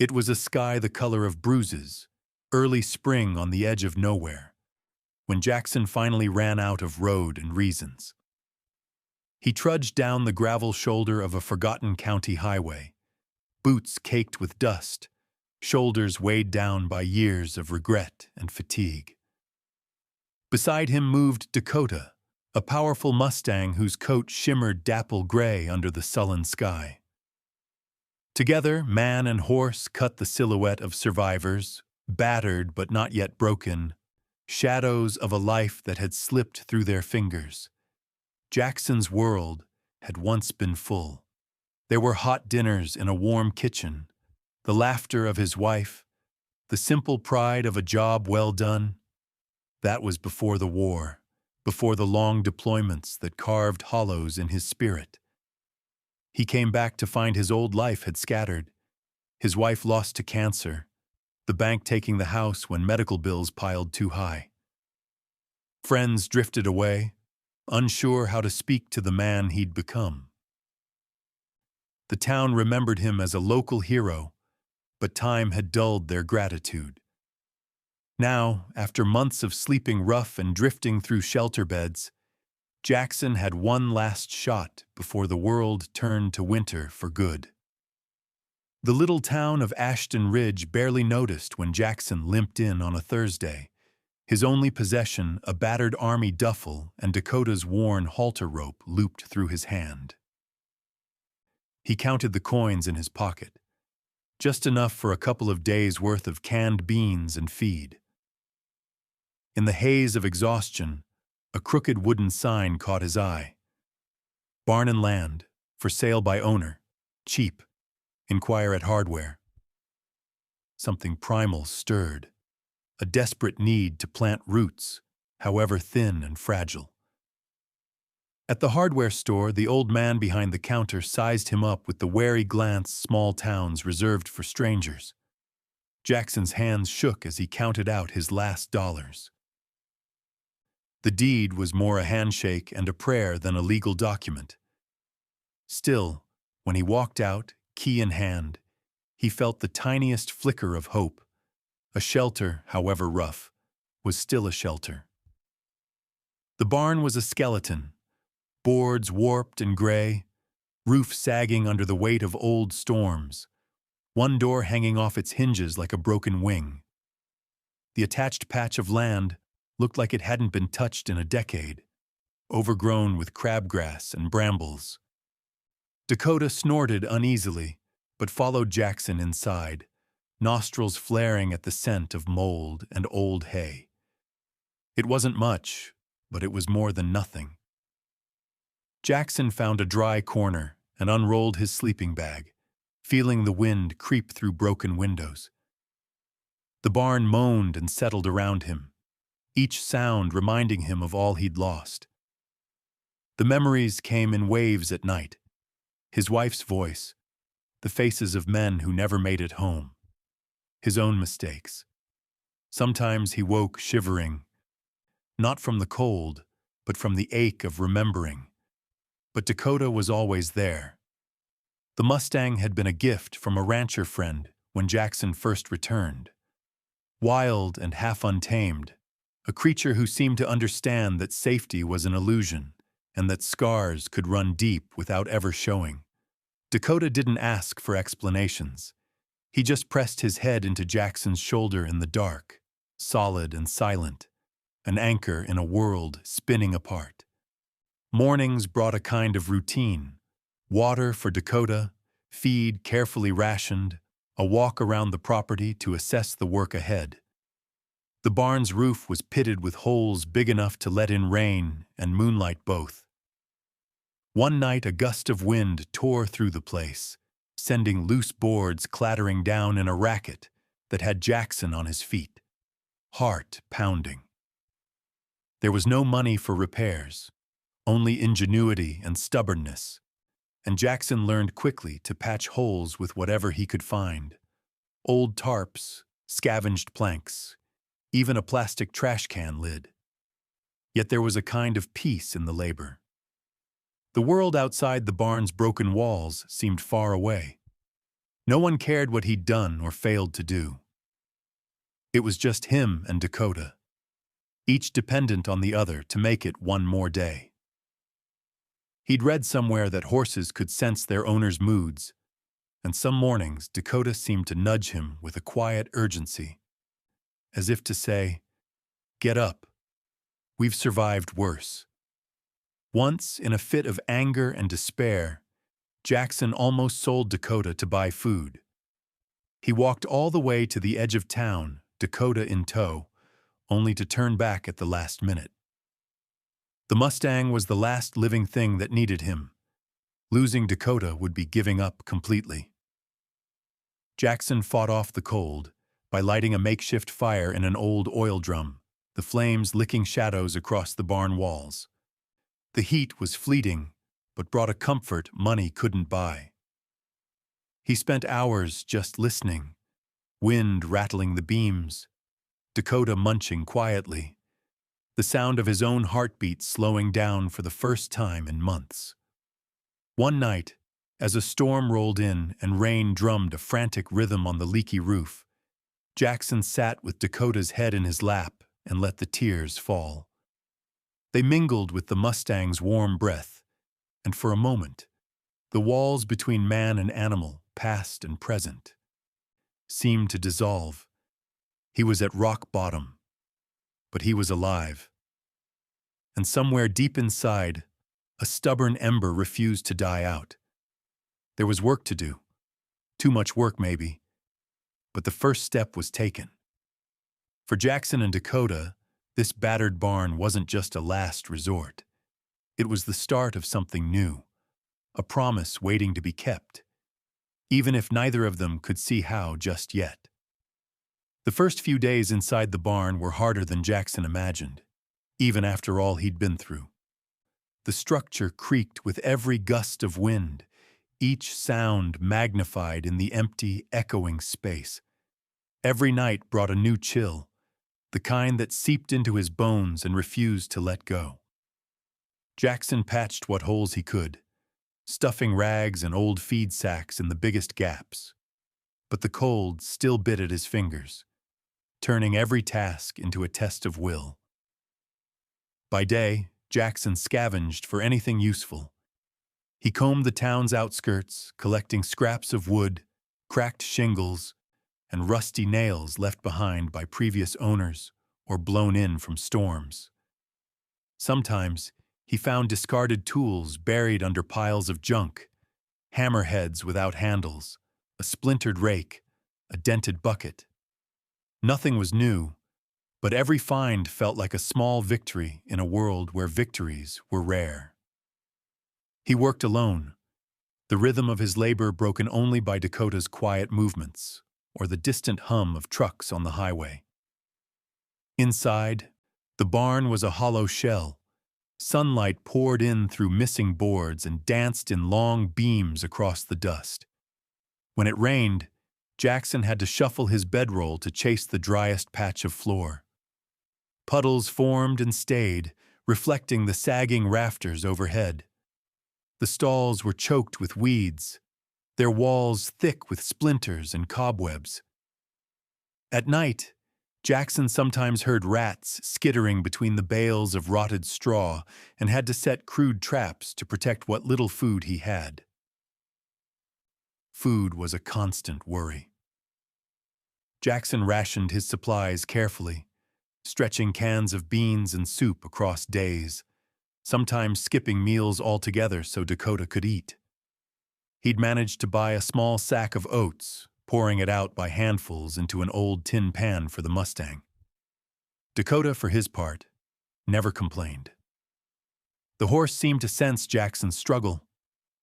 It was a sky the color of bruises, early spring on the edge of nowhere, when Jackson finally ran out of road and reasons. He trudged down the gravel shoulder of a forgotten county highway, boots caked with dust, shoulders weighed down by years of regret and fatigue. Beside him moved Dakota, a powerful Mustang whose coat shimmered dapple gray under the sullen sky. Together, man and horse cut the silhouette of survivors, battered but not yet broken, shadows of a life that had slipped through their fingers. Jackson's world had once been full. There were hot dinners in a warm kitchen, the laughter of his wife, the simple pride of a job well done. That was before the war, before the long deployments that carved hollows in his spirit. He came back to find his old life had scattered, his wife lost to cancer, the bank taking the house when medical bills piled too high. Friends drifted away, unsure how to speak to the man he'd become. The town remembered him as a local hero, but time had dulled their gratitude. Now, after months of sleeping rough and drifting through shelter beds, Jackson had one last shot before the world turned to winter for good. The little town of Ashton Ridge barely noticed when Jackson limped in on a Thursday, his only possession a battered army duffel and Dakota's worn halter rope looped through his hand. He counted the coins in his pocket, just enough for a couple of days' worth of canned beans and feed. In the haze of exhaustion, a crooked wooden sign caught his eye. Barn and land, for sale by owner, cheap, inquire at hardware. Something primal stirred, a desperate need to plant roots, however thin and fragile. At the hardware store, the old man behind the counter sized him up with the wary glance small towns reserved for strangers. Jackson's hands shook as he counted out his last dollars. The deed was more a handshake and a prayer than a legal document. Still, when he walked out, key in hand, he felt the tiniest flicker of hope. A shelter, however rough, was still a shelter. The barn was a skeleton, boards warped and gray, roof sagging under the weight of old storms, one door hanging off its hinges like a broken wing. The attached patch of land looked like it hadn't been touched in a decade, overgrown with crabgrass and brambles. Dakota snorted uneasily, but followed Jackson inside, nostrils flaring at the scent of mold and old hay. It wasn't much, but it was more than nothing. Jackson found a dry corner and unrolled his sleeping bag, feeling the wind creep through broken windows. The barn moaned and settled around him, each sound reminding him of all he'd lost. The memories came in waves at night. His wife's voice, the faces of men who never made it home, his own mistakes. Sometimes he woke shivering, not from the cold, but from the ache of remembering. But Dakota was always there. The Mustang had been a gift from a rancher friend when Jackson first returned. Wild and half untamed, a creature who seemed to understand that safety was an illusion and that scars could run deep without ever showing. Dakota didn't ask for explanations. He just pressed his head into Jackson's shoulder in the dark, solid and silent, an anchor in a world spinning apart. Mornings brought a kind of routine. Water for Dakota, feed carefully rationed, a walk around the property to assess the work ahead. The barn's roof was pitted with holes big enough to let in rain and moonlight both. One night a gust of wind tore through the place, sending loose boards clattering down in a racket that had Jackson on his feet, heart pounding. There was no money for repairs, only ingenuity and stubbornness, and Jackson learned quickly to patch holes with whatever he could find. Old tarps, scavenged planks, even a plastic trash can lid. Yet there was a kind of peace in the labor. The world outside the barn's broken walls seemed far away. No one cared what he'd done or failed to do. It was just him and Dakota, each dependent on the other to make it one more day. He'd read somewhere that horses could sense their owner's moods, and some mornings Dakota seemed to nudge him with a quiet urgency, as if to say, "Get up. We've survived worse." Once, in a fit of anger and despair, Jackson almost sold Dakota to buy food. He walked all the way to the edge of town, Dakota in tow, only to turn back at the last minute. The Mustang was the last living thing that needed him. Losing Dakota would be giving up completely. Jackson fought off the cold by lighting a makeshift fire in an old oil drum, the flames licking shadows across the barn walls. The heat was fleeting, but brought a comfort money couldn't buy. He spent hours just listening, wind rattling the beams, Dakota munching quietly, the sound of his own heartbeat slowing down for the first time in months. One night, as a storm rolled in and rain drummed a frantic rhythm on the leaky roof, Jackson sat with Dakota's head in his lap and let the tears fall. They mingled with the Mustang's warm breath, and for a moment, the walls between man and animal, past and present, seemed to dissolve. He was at rock bottom, but he was alive. And somewhere deep inside, a stubborn ember refused to die out. There was work to do. Too much work, maybe. But the first step was taken. For Jackson and Dakota, this battered barn wasn't just a last resort. It was the start of something new, a promise waiting to be kept, even if neither of them could see how just yet. The first few days inside the barn were harder than Jackson imagined, even after all he'd been through. The structure creaked with every gust of wind, each sound magnified in the empty, echoing space. Every night brought a new chill, the kind that seeped into his bones and refused to let go. Jackson patched what holes he could, stuffing rags and old feed sacks in the biggest gaps. But the cold still bit at his fingers, turning every task into a test of will. By day, Jackson scavenged for anything useful. He combed the town's outskirts, collecting scraps of wood, cracked shingles, and rusty nails left behind by previous owners or blown in from storms. Sometimes, he found discarded tools buried under piles of junk, hammerheads without handles, a splintered rake, a dented bucket. Nothing was new, but every find felt like a small victory in a world where victories were rare. He worked alone, the rhythm of his labor broken only by Dakota's quiet movements or the distant hum of trucks on the highway. Inside, the barn was a hollow shell. Sunlight poured in through missing boards and danced in long beams across the dust. When it rained, Jackson had to shuffle his bedroll to chase the driest patch of floor. Puddles formed and stayed, reflecting the sagging rafters overhead. The stalls were choked with weeds, their walls thick with splinters and cobwebs. At night, Jackson sometimes heard rats skittering between the bales of rotted straw and had to set crude traps to protect what little food he had. Food was a constant worry. Jackson rationed his supplies carefully, stretching cans of beans and soup across days, sometimes skipping meals altogether so Dakota could eat. He'd managed to buy a small sack of oats, pouring it out by handfuls into an old tin pan for the Mustang. Dakota, for his part, never complained. The horse seemed to sense Jackson's struggle,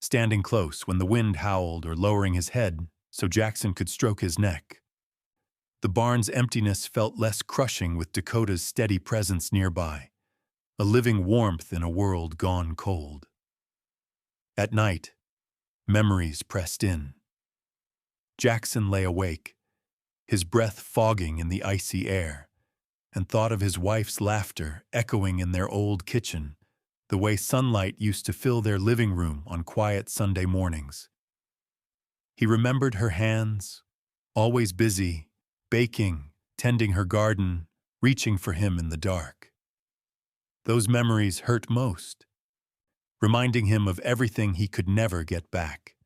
standing close when the wind howled or lowering his head so Jackson could stroke his neck. The barn's emptiness felt less crushing with Dakota's steady presence nearby, a living warmth in a world gone cold. At night, memories pressed in. Jackson lay awake, his breath fogging in the icy air, and thought of his wife's laughter echoing in their old kitchen, the way sunlight used to fill their living room on quiet Sunday mornings. He remembered her hands, always busy, baking, tending her garden, reaching for him in the dark. Those memories hurt most, reminding him of everything he could never get back.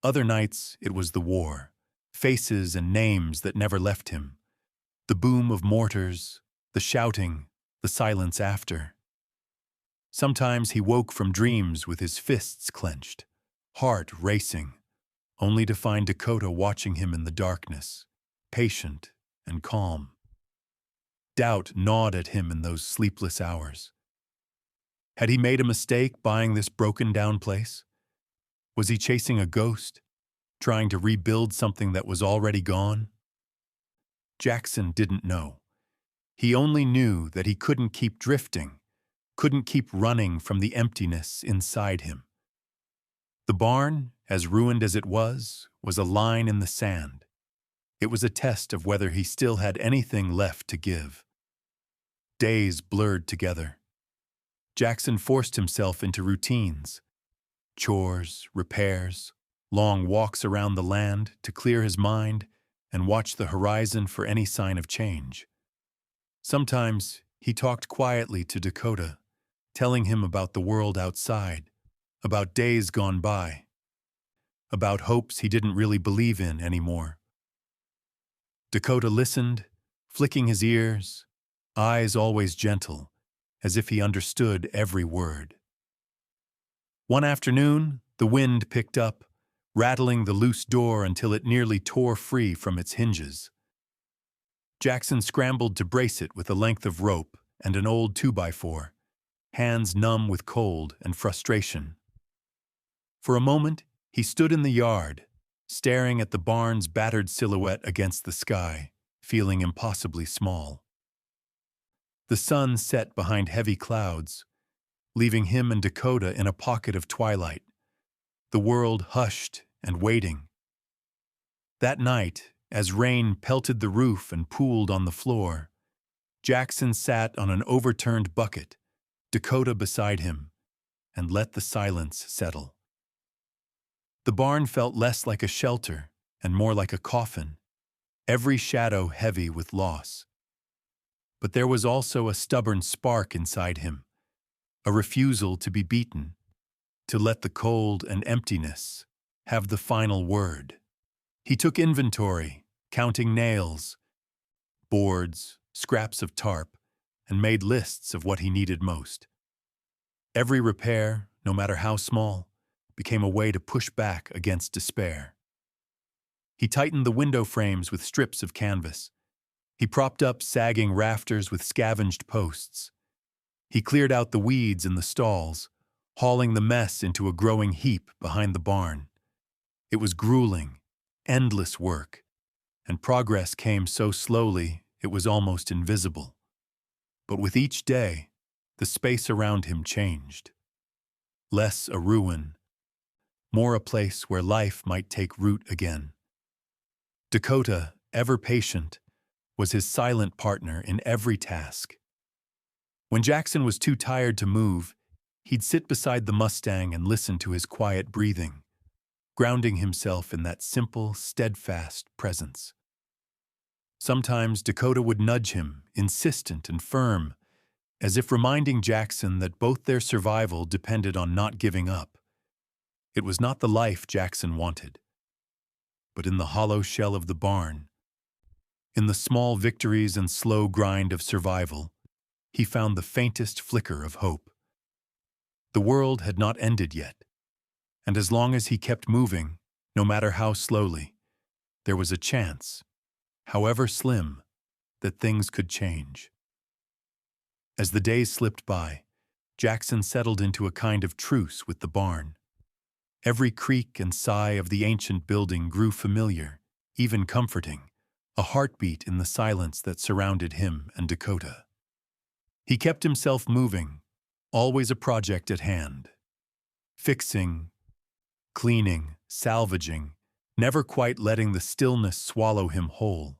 Other nights, it was the war, faces and names that never left him, the boom of mortars, the shouting, the silence after. Sometimes he woke from dreams with his fists clenched, heart racing, only to find Dakota watching him in the darkness, patient and calm. Doubt gnawed at him in those sleepless hours. Had he made a mistake buying this broken-down place? Was he chasing a ghost, trying to rebuild something that was already gone? Jackson didn't know. He only knew that he couldn't keep drifting, couldn't keep running from the emptiness inside him. The barn, as ruined as it was a line in the sand. It was a test of whether he still had anything left to give. Days blurred together. Jackson forced himself into routines. Chores, repairs, long walks around the land to clear his mind and watch the horizon for any sign of change. Sometimes he talked quietly to Dakota, telling him about the world outside, about days gone by, about hopes he didn't really believe in anymore. Dakota listened, flicking his ears, eyes always gentle, as if he understood every word. One afternoon, the wind picked up, rattling the loose door until it nearly tore free from its hinges. Jackson scrambled to brace it with a length of rope and an old 2x4, hands numb with cold and frustration. For a moment, he stood in the yard, staring at the barn's battered silhouette against the sky, feeling impossibly small. The sun set behind heavy clouds, leaving him and Dakota in a pocket of twilight, the world hushed and waiting. That night, as rain pelted the roof and pooled on the floor, Jackson sat on an overturned bucket, Dakota beside him, and let the silence settle. The barn felt less like a shelter and more like a coffin, every shadow heavy with loss. But there was also a stubborn spark inside him, a refusal to be beaten, to let the cold and emptiness have the final word. He took inventory, counting nails, boards, scraps of tarp, and made lists of what he needed most. Every repair, no matter how small, became a way to push back against despair. He tightened the window frames with strips of canvas. He propped up sagging rafters with scavenged posts. He cleared out the weeds in the stalls, hauling the mess into a growing heap behind the barn. It was grueling, endless work, and progress came so slowly it was almost invisible. But with each day, the space around him changed. Less a ruin, more a place where life might take root again. Dakota, ever patient, was his silent partner in every task. When Jackson was too tired to move, he'd sit beside the Mustang and listen to his quiet breathing, grounding himself in that simple, steadfast presence. Sometimes Dakota would nudge him, insistent and firm, as if reminding Jackson that both their survival depended on not giving up. It was not the life Jackson wanted, but in the hollow shell of the barn, in the small victories and slow grind of survival, he found the faintest flicker of hope. The world had not ended yet, and as long as he kept moving, no matter how slowly, there was a chance, however slim, that things could change. As the days slipped by, Jackson settled into a kind of truce with the barn. Every creak and sigh of the ancient building grew familiar, even comforting, a heartbeat in the silence that surrounded him and Dakota. He kept himself moving, always a project at hand. Fixing, cleaning, salvaging, never quite letting the stillness swallow him whole.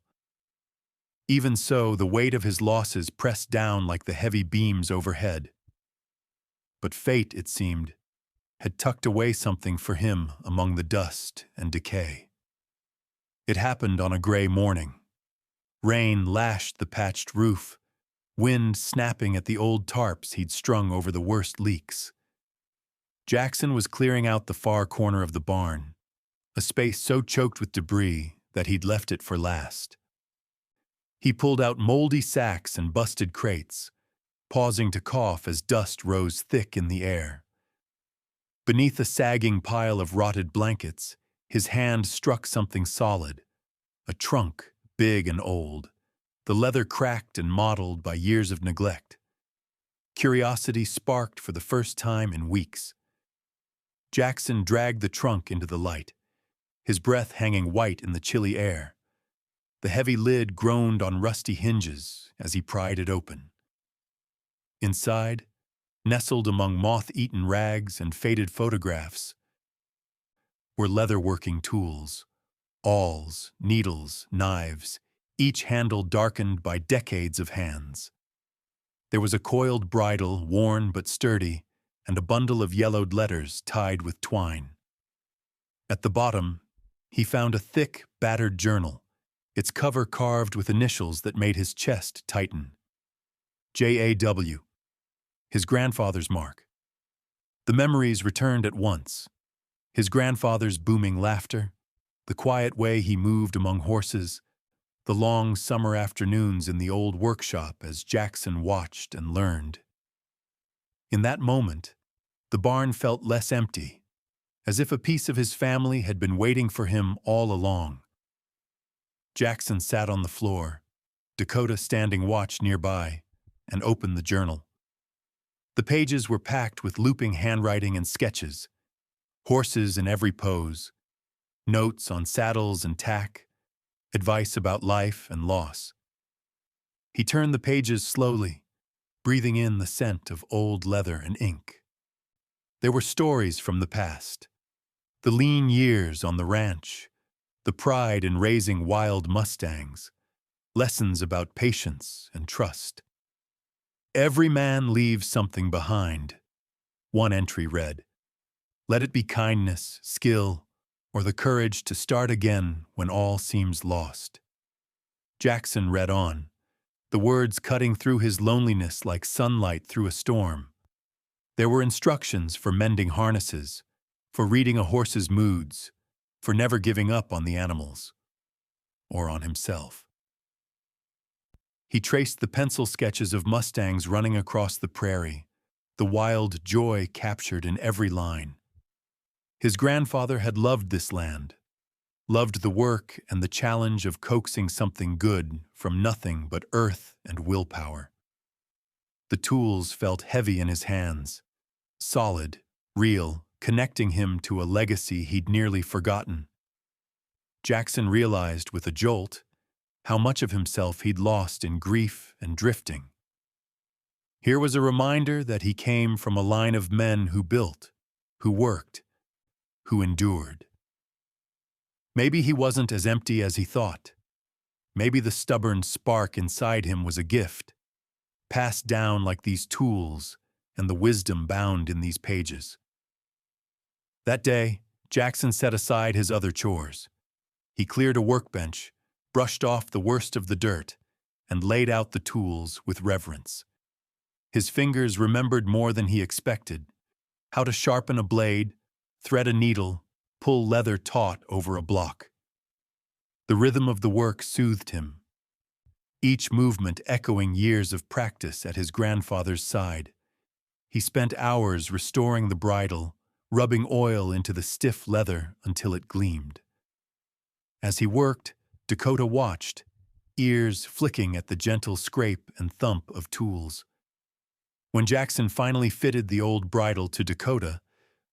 Even so, the weight of his losses pressed down like the heavy beams overhead. But fate, it seemed, had tucked away something for him among the dust and decay. It happened on a gray morning. Rain lashed the patched roof, wind snapping at the old tarps he'd strung over the worst leaks. Jackson was clearing out the far corner of the barn, a space so choked with debris that he'd left it for last. He pulled out moldy sacks and busted crates, pausing to cough as dust rose thick in the air. Beneath a sagging pile of rotted blankets, his hand struck something solid, a trunk, big and old, the leather cracked and mottled by years of neglect. Curiosity sparked for the first time in weeks. Jackson dragged the trunk into the light, his breath hanging white in the chilly air. The heavy lid groaned on rusty hinges as he pried it open. Inside, nestled among moth-eaten rags and faded photographs, were leatherworking tools, awls, needles, knives, each handle darkened by decades of hands. There was a coiled bridle, worn but sturdy, and a bundle of yellowed letters tied with twine. At the bottom, he found a thick, battered journal, its cover carved with initials that made his chest tighten. J.A.W., his grandfather's mark. The memories returned at once. His grandfather's booming laughter, the quiet way he moved among horses, the long summer afternoons in the old workshop as Jackson watched and learned. In that moment, the barn felt less empty, as if a piece of his family had been waiting for him all along. Jackson sat on the floor, Dakota standing watch nearby, and opened the journal. The pages were packed with looping handwriting and sketches, horses in every pose, notes on saddles and tack, advice about life and loss. He turned the pages slowly, breathing in the scent of old leather and ink. There were stories from the past, the lean years on the ranch, the pride in raising wild Mustangs, lessons about patience and trust. Every man leaves something behind. One entry read, "Let it be kindness, skill, or the courage to start again when all seems lost." Jackson read on, the words cutting through his loneliness like sunlight through a storm. There were instructions for mending harnesses, for reading a horse's moods, for never giving up on the animals, or on himself. He traced the pencil sketches of Mustangs running across the prairie, the wild joy captured in every line. His grandfather had loved this land, loved the work and the challenge of coaxing something good from nothing but earth and willpower. The tools felt heavy in his hands, solid, real, connecting him to a legacy he'd nearly forgotten. Jackson realized with a jolt how much of himself he'd lost in grief and drifting. Here was a reminder that he came from a line of men who built, who worked, who endured. Maybe he wasn't as empty as he thought. Maybe the stubborn spark inside him was a gift, passed down like these tools and the wisdom bound in these pages. That day, Jackson set aside his other chores. He cleared a workbench, brushed off the worst of the dirt, and laid out the tools with reverence. His fingers remembered more than he expected, how to sharpen a blade, thread a needle, pull leather taut over a block. The rhythm of the work soothed him, each movement echoing years of practice at his grandfather's side. He spent hours restoring the bridle, rubbing oil into the stiff leather until it gleamed. As he worked, Dakota watched, ears flicking at the gentle scrape and thump of tools. When Jackson finally fitted the old bridle to Dakota,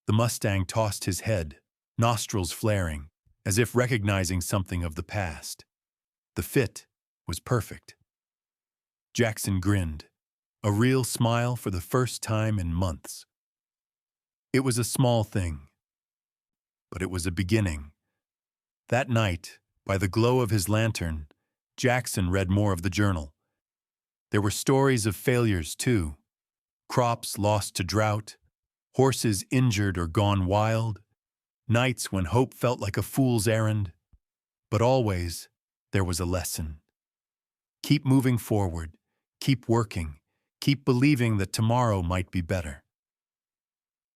the Mustang tossed his head, nostrils flaring, as if recognizing something of the past. The fit was perfect. Jackson grinned, a real smile for the first time in months. It was a small thing, but it was a beginning. That night, by the glow of his lantern, Jackson read more of the journal. There were stories of failures, too. Crops lost to drought, horses injured or gone wild, nights when hope felt like a fool's errand. But always, there was a lesson. Keep moving forward, keep working, keep believing that tomorrow might be better.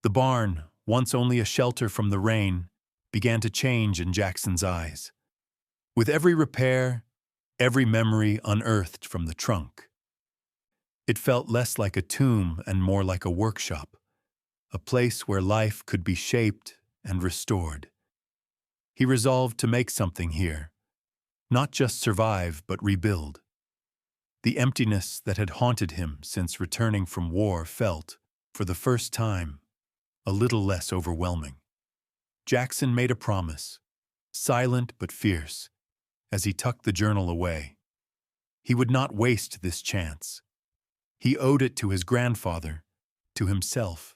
The barn, once only a shelter from the rain, began to change in Jackson's eyes. With every repair, every memory unearthed from the trunk, it felt less like a tomb and more like a workshop, a place where life could be shaped and restored. He resolved to make something here, not just survive but rebuild. The emptiness that had haunted him since returning from war felt, for the first time, a little less overwhelming. Jackson made a promise, silent but fierce, as he tucked the journal away. He would not waste this chance. He owed it to his grandfather, to himself,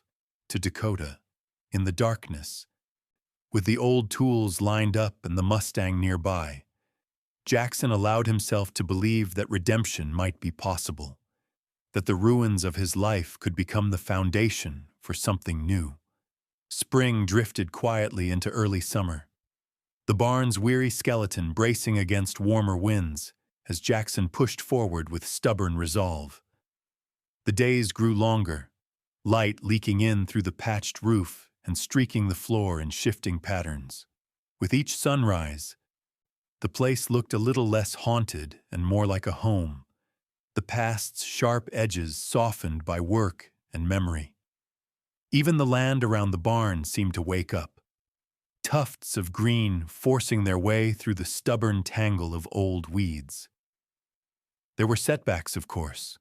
to Dakota, in the darkness. With the old tools lined up and the Mustang nearby, Jackson allowed himself to believe that redemption might be possible, that the ruins of his life could become the foundation for something new. Spring drifted quietly into early summer, the barn's weary skeleton bracing against warmer winds as Jackson pushed forward with stubborn resolve. The days grew longer, light leaking in through the patched roof and streaking the floor in shifting patterns. With each sunrise, the place looked a little less haunted and more like a home, the past's sharp edges softened by work and memory. Even the land around the barn seemed to wake up, tufts of green forcing their way through the stubborn tangle of old weeds. There were setbacks, of course.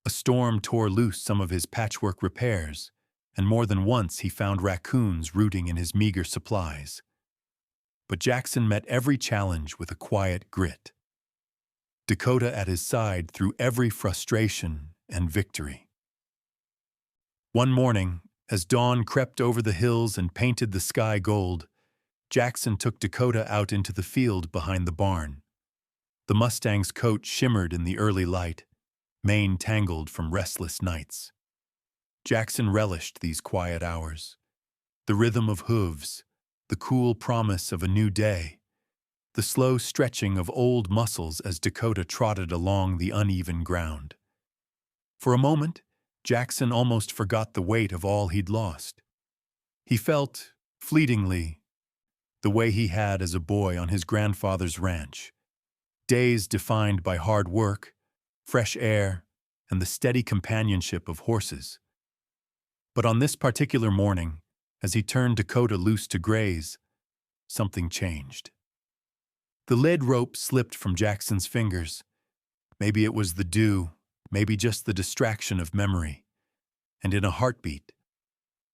A storm tore loose some of his patchwork repairs, and more than once he found raccoons rooting in his meager supplies. But Jackson met every challenge with a quiet grit, Dakota at his side through every frustration and victory. One morning, as dawn crept over the hills and painted the sky gold, Jackson took Dakota out into the field behind the barn. The Mustang's coat shimmered in the early light, mane tangled from restless nights. Jackson relished these quiet hours. The rhythm of hooves, the cool promise of a new day, the slow stretching of old muscles as Dakota trotted along the uneven ground. For a moment, Jackson almost forgot the weight of all he'd lost. He felt, fleetingly, the way he had as a boy on his grandfather's ranch. Days defined by hard work, fresh air, and the steady companionship of horses. But on this particular morning, as he turned Dakota loose to graze, something changed. The lead rope slipped from Jackson's fingers. Maybe it was the dew, maybe just the distraction of memory. And in a heartbeat,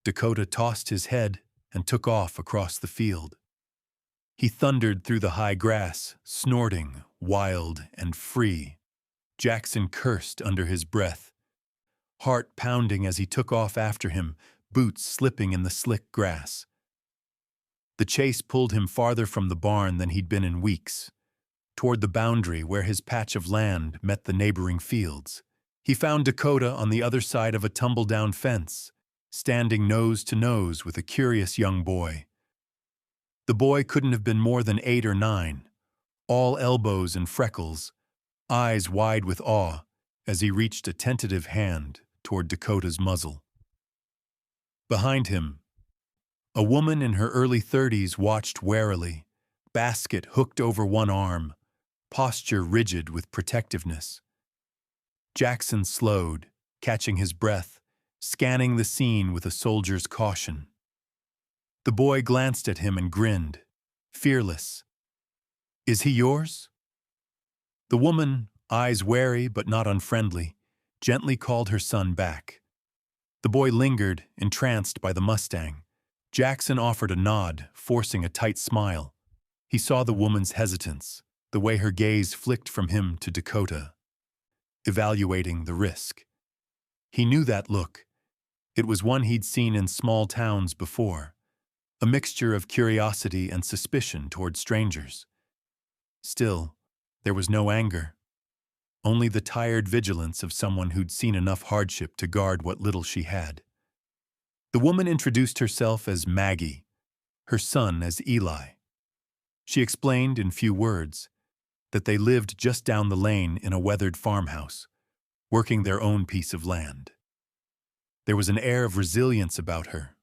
Dakota tossed his head and took off across the field. He thundered through the high grass, snorting, wild and free. Jackson cursed under his breath, heart pounding as he took off after him, boots slipping in the slick grass. The chase pulled him farther from the barn than he'd been in weeks, toward the boundary where his patch of land met the neighboring fields. He found Dakota on the other side of a tumble-down fence, standing nose to nose with a curious young boy. The boy couldn't have been more than 8 or 9, all elbows and freckles, eyes wide with awe as he reached a tentative hand toward Dakota's muzzle. Behind him, a woman in her early 30s watched warily, basket hooked over one arm, posture rigid with protectiveness. Jackson slowed, catching his breath, scanning the scene with a soldier's caution. The boy glanced at him and grinned, fearless. "Is he yours?" The woman, eyes wary but not unfriendly, gently called her son back. The boy lingered, entranced by the Mustang. Jackson offered a nod, forcing a tight smile. He saw the woman's hesitance, the way her gaze flicked from him to Dakota, evaluating the risk. He knew that look. It was one he'd seen in small towns before, a mixture of curiosity and suspicion toward strangers. Still, there was no anger, only the tired vigilance of someone who'd seen enough hardship to guard what little she had. The woman introduced herself as Maggie, her son as Eli. She explained in few words that they lived just down the lane in a weathered farmhouse, working their own piece of land. There was an air of resilience about her,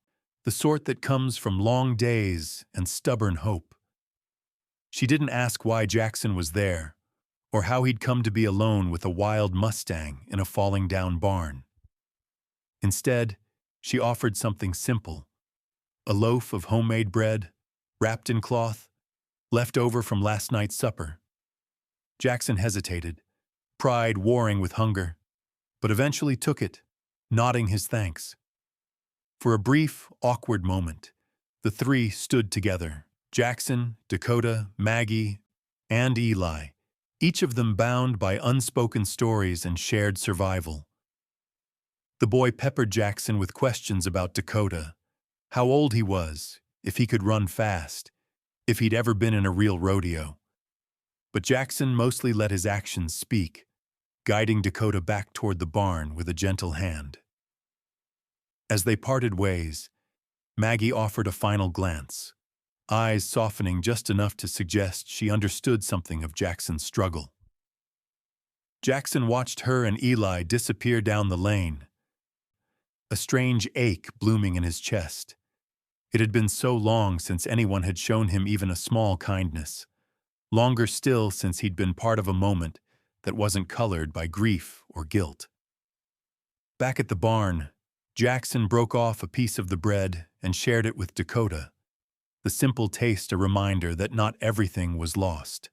the sort that comes from long days and stubborn hope. She didn't ask why Jackson was there, or how he'd come to be alone with a wild Mustang in a falling-down barn. Instead, she offered something simple, a loaf of homemade bread, wrapped in cloth, left over from last night's supper. Jackson hesitated, pride warring with hunger, but eventually took it, nodding his thanks. For a brief, awkward moment, the three stood together, Jackson, Dakota, Maggie, and Eli, each of them bound by unspoken stories and shared survival. The boy peppered Jackson with questions about Dakota, how old he was, if he could run fast, if he'd ever been in a real rodeo. But Jackson mostly let his actions speak, guiding Dakota back toward the barn with a gentle hand. As they parted ways, Maggie offered a final glance, eyes softening just enough to suggest she understood something of Jackson's struggle. Jackson watched her and Eli disappear down the lane, a strange ache blooming in his chest. It had been so long since anyone had shown him even a small kindness, longer still since he'd been part of a moment that wasn't colored by grief or guilt. Back at the barn, Jackson broke off a piece of the bread and shared it with Dakota, the simple taste a reminder that not everything was lost.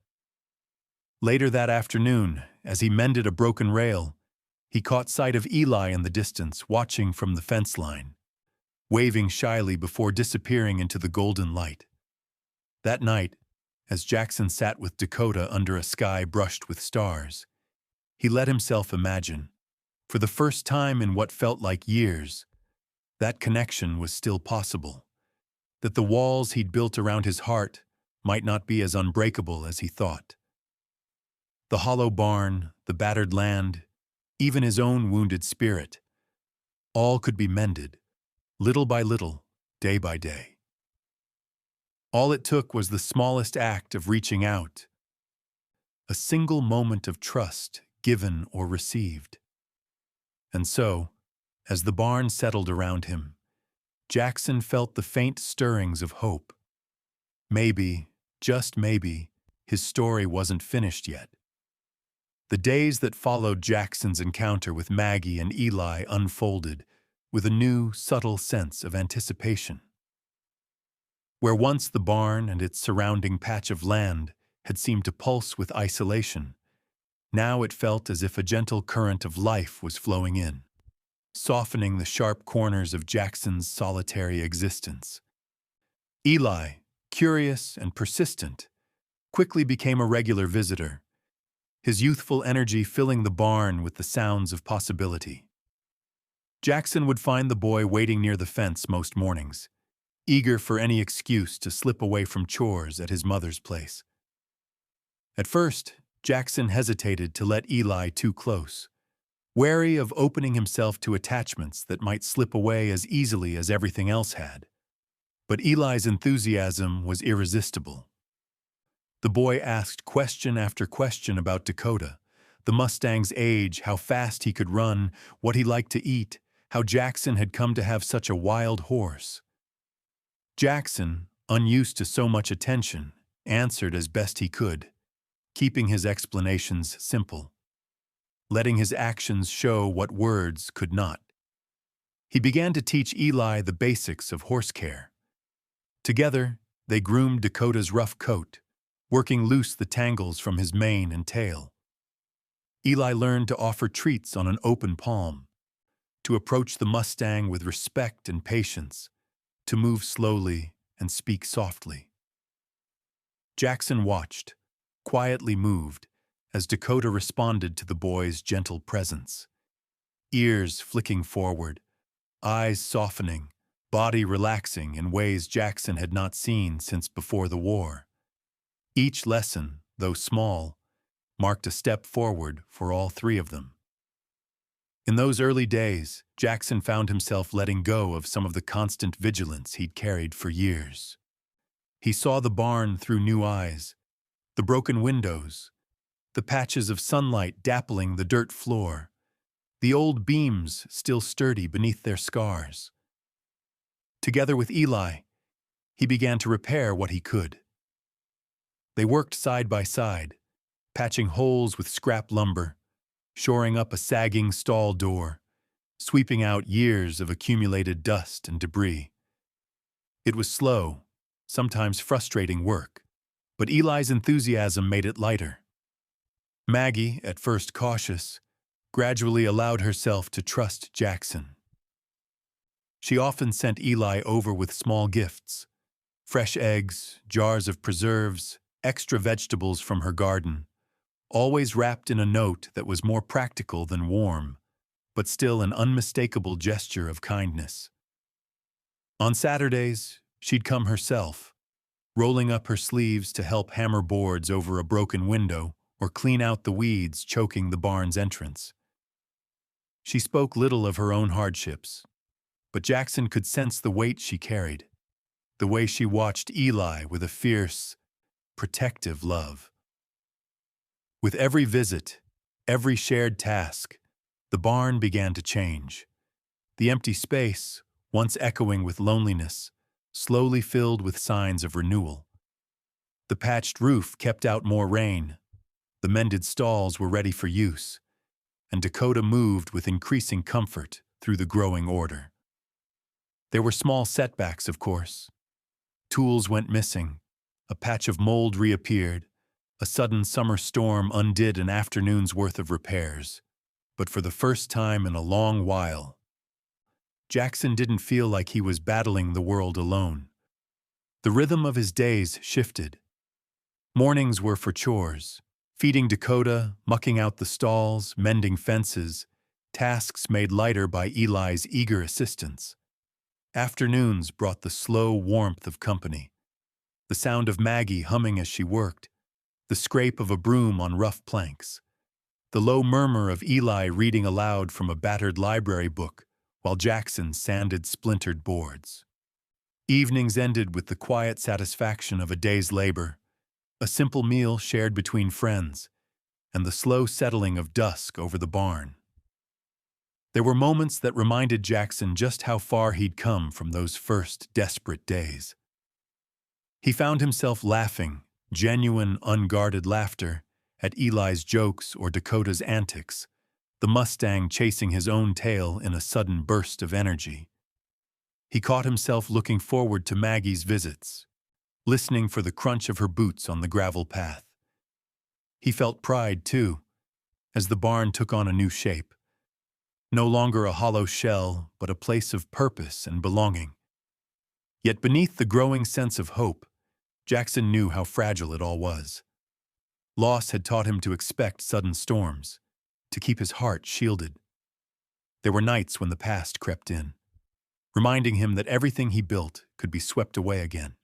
Later that afternoon, as he mended a broken rail, he caught sight of Eli in the distance, watching from the fence line, waving shyly before disappearing into the golden light. That night, as Jackson sat with Dakota under a sky brushed with stars, he let himself imagine, for the first time in what felt like years, that connection was still possible, that the walls he'd built around his heart might not be as unbreakable as he thought. The hollow barn, the battered land, even his own wounded spirit, all could be mended, little by little, day by day. All it took was the smallest act of reaching out, a single moment of trust given or received. And so, as the barn settled around him, Jackson felt the faint stirrings of hope. Maybe, just maybe, his story wasn't finished yet. The days that followed Jackson's encounter with Maggie and Eli unfolded with a new, subtle sense of anticipation. Where once the barn and its surrounding patch of land had seemed to pulse with isolation, now it felt as if a gentle current of life was flowing in, softening the sharp corners of Jackson's solitary existence. Eli, curious and persistent, quickly became a regular visitor, his youthful energy filling the barn with the sounds of possibility. Jackson would find the boy waiting near the fence most mornings, eager for any excuse to slip away from chores at his mother's place. At first, Jackson hesitated to let Eli too close, wary of opening himself to attachments that might slip away as easily as everything else had. But Eli's enthusiasm was irresistible. The boy asked question after question about Dakota, the Mustang's age, how fast he could run, what he liked to eat, how Jackson had come to have such a wild horse. Jackson, unused to so much attention, answered as best he could, keeping his explanations simple, letting his actions show what words could not. He began to teach Eli the basics of horse care. Together, they groomed Dakota's rough coat, working loose the tangles from his mane and tail. Eli learned to offer treats on an open palm, to approach the Mustang with respect and patience, to move slowly and speak softly. Jackson watched, quietly moved, as Dakota responded to the boy's gentle presence. Ears flicking forward, eyes softening, body relaxing in ways Jackson had not seen since before the war. Each lesson, though small, marked a step forward for all three of them. In those early days, Jackson found himself letting go of some of the constant vigilance he'd carried for years. He saw the barn through new eyes, the broken windows, the patches of sunlight dappling the dirt floor, the old beams still sturdy beneath their scars. Together with Eli, he began to repair what he could. They worked side by side, patching holes with scrap lumber, shoring up a sagging stall door, sweeping out years of accumulated dust and debris. It was slow, sometimes frustrating work, but Eli's enthusiasm made it lighter. Maggie, at first cautious, gradually allowed herself to trust Jackson. She often sent Eli over with small gifts, fresh eggs, jars of preserves, extra vegetables from her garden, always wrapped in a note that was more practical than warm, but still an unmistakable gesture of kindness. On Saturdays, she'd come herself, rolling up her sleeves to help hammer boards over a broken window or clean out the weeds choking the barn's entrance. She spoke little of her own hardships, but Jackson could sense the weight she carried, the way she watched Eli with a fierce, protective love. With every visit, every shared task, the barn began to change. The empty space, once echoing with loneliness, slowly filled with signs of renewal. The patched roof kept out more rain, the mended stalls were ready for use, and Dakota moved with increasing comfort through the growing order. There were small setbacks, of course. Tools went missing, a patch of mold reappeared, a sudden summer storm undid an afternoon's worth of repairs. But for the first time in a long while, Jackson didn't feel like he was battling the world alone. The rhythm of his days shifted. Mornings were for chores, feeding Dakota, mucking out the stalls, mending fences, tasks made lighter by Eli's eager assistance. Afternoons brought the slow warmth of company, the sound of Maggie humming as she worked, the scrape of a broom on rough planks, the low murmur of Eli reading aloud from a battered library book while Jackson sanded splintered boards. Evenings ended with the quiet satisfaction of a day's labor, a simple meal shared between friends, and the slow settling of dusk over the barn. There were moments that reminded Jackson just how far he'd come from those first desperate days. He found himself laughing, genuine, unguarded laughter, at Eli's jokes or Dakota's antics, the Mustang chasing his own tail in a sudden burst of energy. He caught himself looking forward to Maggie's visits, listening for the crunch of her boots on the gravel path. He felt pride, too, as the barn took on a new shape. No longer a hollow shell, but a place of purpose and belonging. Yet beneath the growing sense of hope, Jackson knew how fragile it all was. Loss had taught him to expect sudden storms, to keep his heart shielded. There were nights when the past crept in, reminding him that everything he built could be swept away again.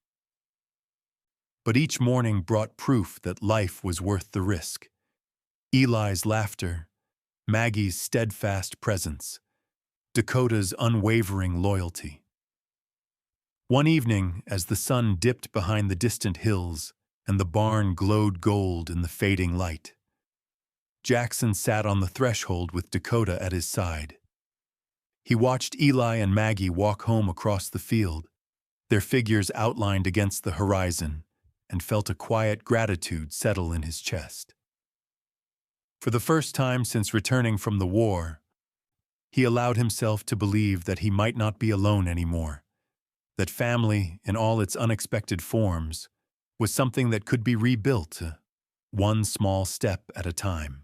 But each morning brought proof that life was worth the risk. Eli's laughter, Maggie's steadfast presence, Dakota's unwavering loyalty. One evening, as the sun dipped behind the distant hills and the barn glowed gold in the fading light, Jackson sat on the threshold with Dakota at his side. He watched Eli and Maggie walk home across the field, their figures outlined against the horizon, and felt a quiet gratitude settle in his chest. For the first time since returning from the war, he allowed himself to believe that he might not be alone anymore, that family, in all its unexpected forms, was something that could be rebuilt, one small step at a time.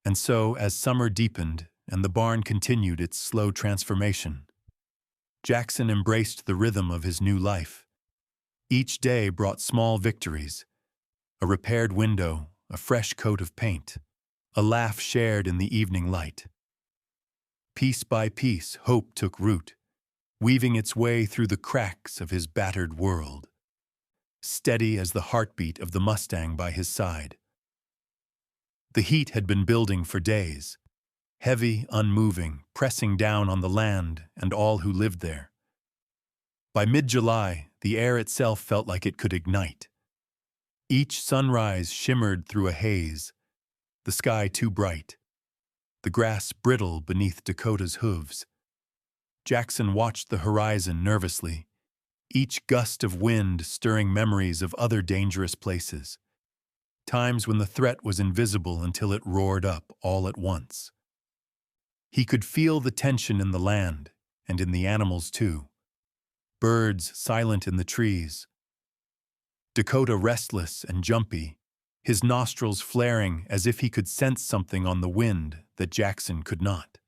And so, as summer deepened and the barn continued its slow transformation, Jackson embraced the rhythm of his new life. Each day brought small victories, a repaired window, a fresh coat of paint, a laugh shared in the evening light. Piece by piece, hope took root, weaving its way through the cracks of his battered world, steady as the heartbeat of the Mustang by his side. The heat had been building for days, heavy, unmoving, pressing down on the land and all who lived there. By mid-July, the air itself felt like it could ignite. Each sunrise shimmered through a haze, the sky too bright, the grass brittle beneath Dakota's hooves. Jackson watched the horizon nervously, each gust of wind stirring memories of other dangerous places, times when the threat was invisible until it roared up all at once. He could feel the tension in the land, and in the animals too. Birds silent in the trees, Dakota restless and jumpy, his nostrils flaring as if he could sense something on the wind that Jackson could not.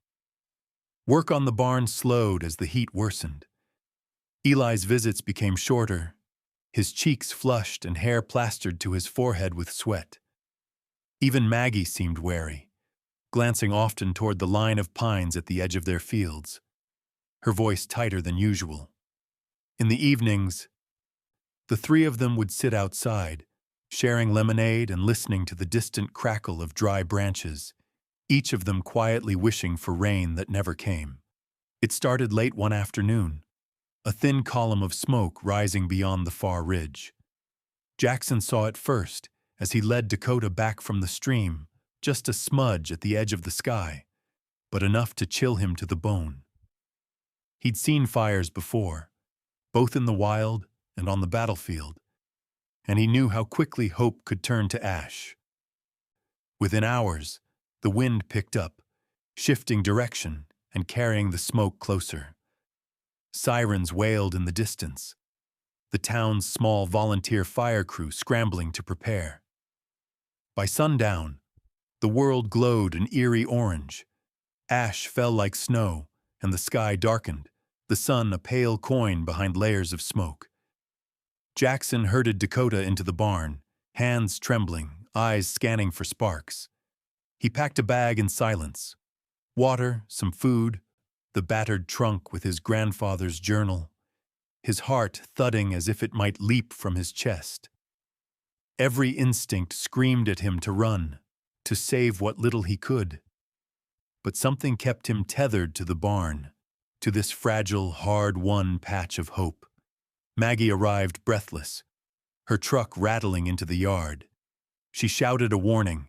Work on the barn slowed as the heat worsened. Eli's visits became shorter, his cheeks flushed and hair plastered to his forehead with sweat. Even Maggie seemed wary, glancing often toward the line of pines at the edge of their fields, her voice tighter than usual. In the evenings, the three of them would sit outside, sharing lemonade and listening to the distant crackle of dry branches, each of them quietly wishing for rain that never came. It started late one afternoon, a thin column of smoke rising beyond the far ridge. Jackson saw it first as he led Dakota back from the stream, just a smudge at the edge of the sky, but enough to chill him to the bone. He'd seen fires before, both in the wild and on the battlefield, and he knew how quickly hope could turn to ash. Within hours, the wind picked up, shifting direction and carrying the smoke closer. Sirens wailed in the distance, the town's small volunteer fire crew scrambling to prepare. By sundown, the world glowed an eerie orange. Ash fell like snow, and the sky darkened, the sun a pale coin behind layers of smoke. Jackson herded Dakota into the barn, hands trembling, eyes scanning for sparks. He packed a bag in silence. Water, some food, the battered trunk with his grandfather's journal, his heart thudding as if it might leap from his chest. Every instinct screamed at him to run, to save what little he could. But something kept him tethered to the barn, to this fragile, hard-won patch of hope. Maggie arrived breathless, her truck rattling into the yard. She shouted a warning.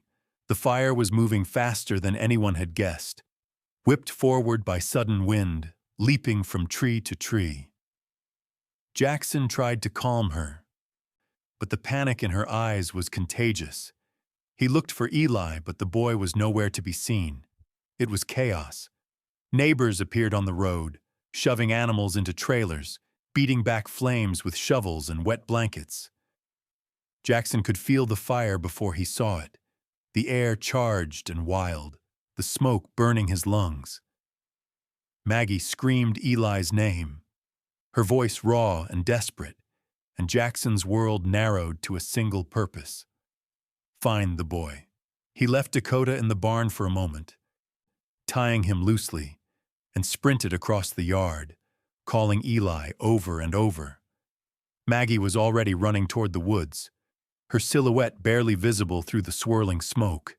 The fire was moving faster than anyone had guessed, whipped forward by sudden wind, leaping from tree to tree. Jackson tried to calm her, but the panic in her eyes was contagious. He looked for Eli, but the boy was nowhere to be seen. It was chaos. Neighbors appeared on the road, shoving animals into trailers, beating back flames with shovels and wet blankets. Jackson could feel the fire before he saw it, the air charged and wild, the smoke burning his lungs. Maggie screamed Eli's name, her voice raw and desperate, and Jackson's world narrowed to a single purpose: find the boy. He left Dakota in the barn for a moment, tying him loosely, and sprinted across the yard, calling Eli over and over. Maggie was already running toward the woods, her silhouette barely visible through the swirling smoke.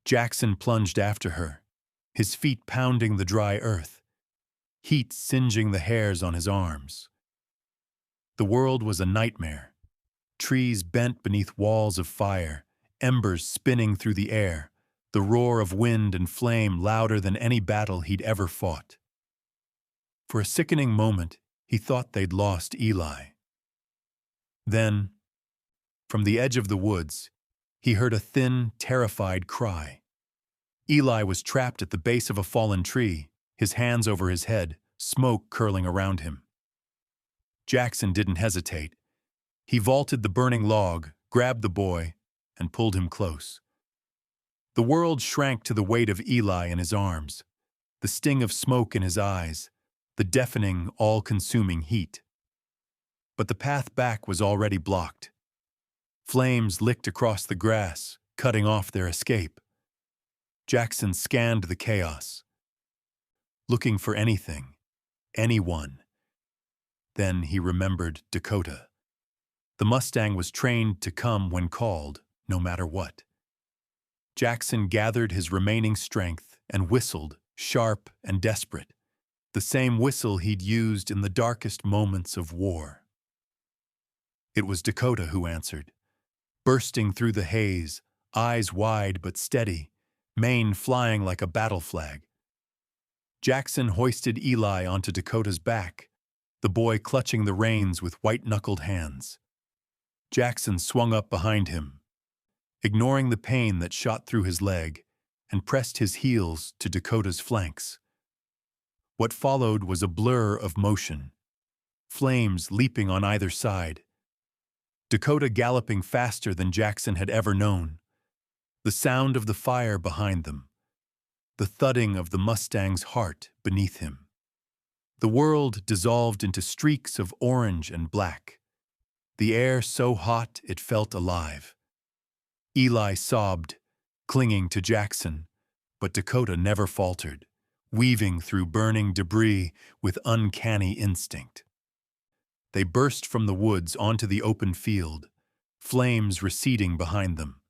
Jackson plunged after her, his feet pounding the dry earth, heat singeing the hairs on his arms. The world was a nightmare. Trees bent beneath walls of fire, embers spinning through the air, the roar of wind and flame louder than any battle he'd ever fought. For a sickening moment, he thought they'd lost Eli. Then, from the edge of the woods, he heard a thin, terrified cry. Eli was trapped at the base of a fallen tree, his hands over his head, smoke curling around him. Jackson didn't hesitate. He vaulted the burning log, grabbed the boy, and pulled him close. The world shrank to the weight of Eli in his arms, the sting of smoke in his eyes, the deafening, all-consuming heat. But the path back was already blocked. Flames licked across the grass, cutting off their escape. Jackson scanned the chaos, looking for anything, anyone. Then he remembered Dakota. The Mustang was trained to come when called, no matter what. Jackson gathered his remaining strength and whistled, sharp and desperate, the same whistle he'd used in the darkest moments of war. It was Dakota who answered, bursting through the haze, eyes wide but steady, mane flying like a battle flag. Jackson hoisted Eli onto Dakota's back, the boy clutching the reins with white-knuckled hands. Jackson swung up behind him, ignoring the pain that shot through his leg, and pressed his heels to Dakota's flanks. What followed was a blur of motion, flames leaping on either side, Dakota galloping faster than Jackson had ever known, the sound of the fire behind them, the thudding of the Mustang's heart beneath him. The world dissolved into streaks of orange and black, the air so hot it felt alive. Eli sobbed, clinging to Jackson, but Dakota never faltered, weaving through burning debris with uncanny instinct. They burst from the woods onto the open field, flames receding behind them.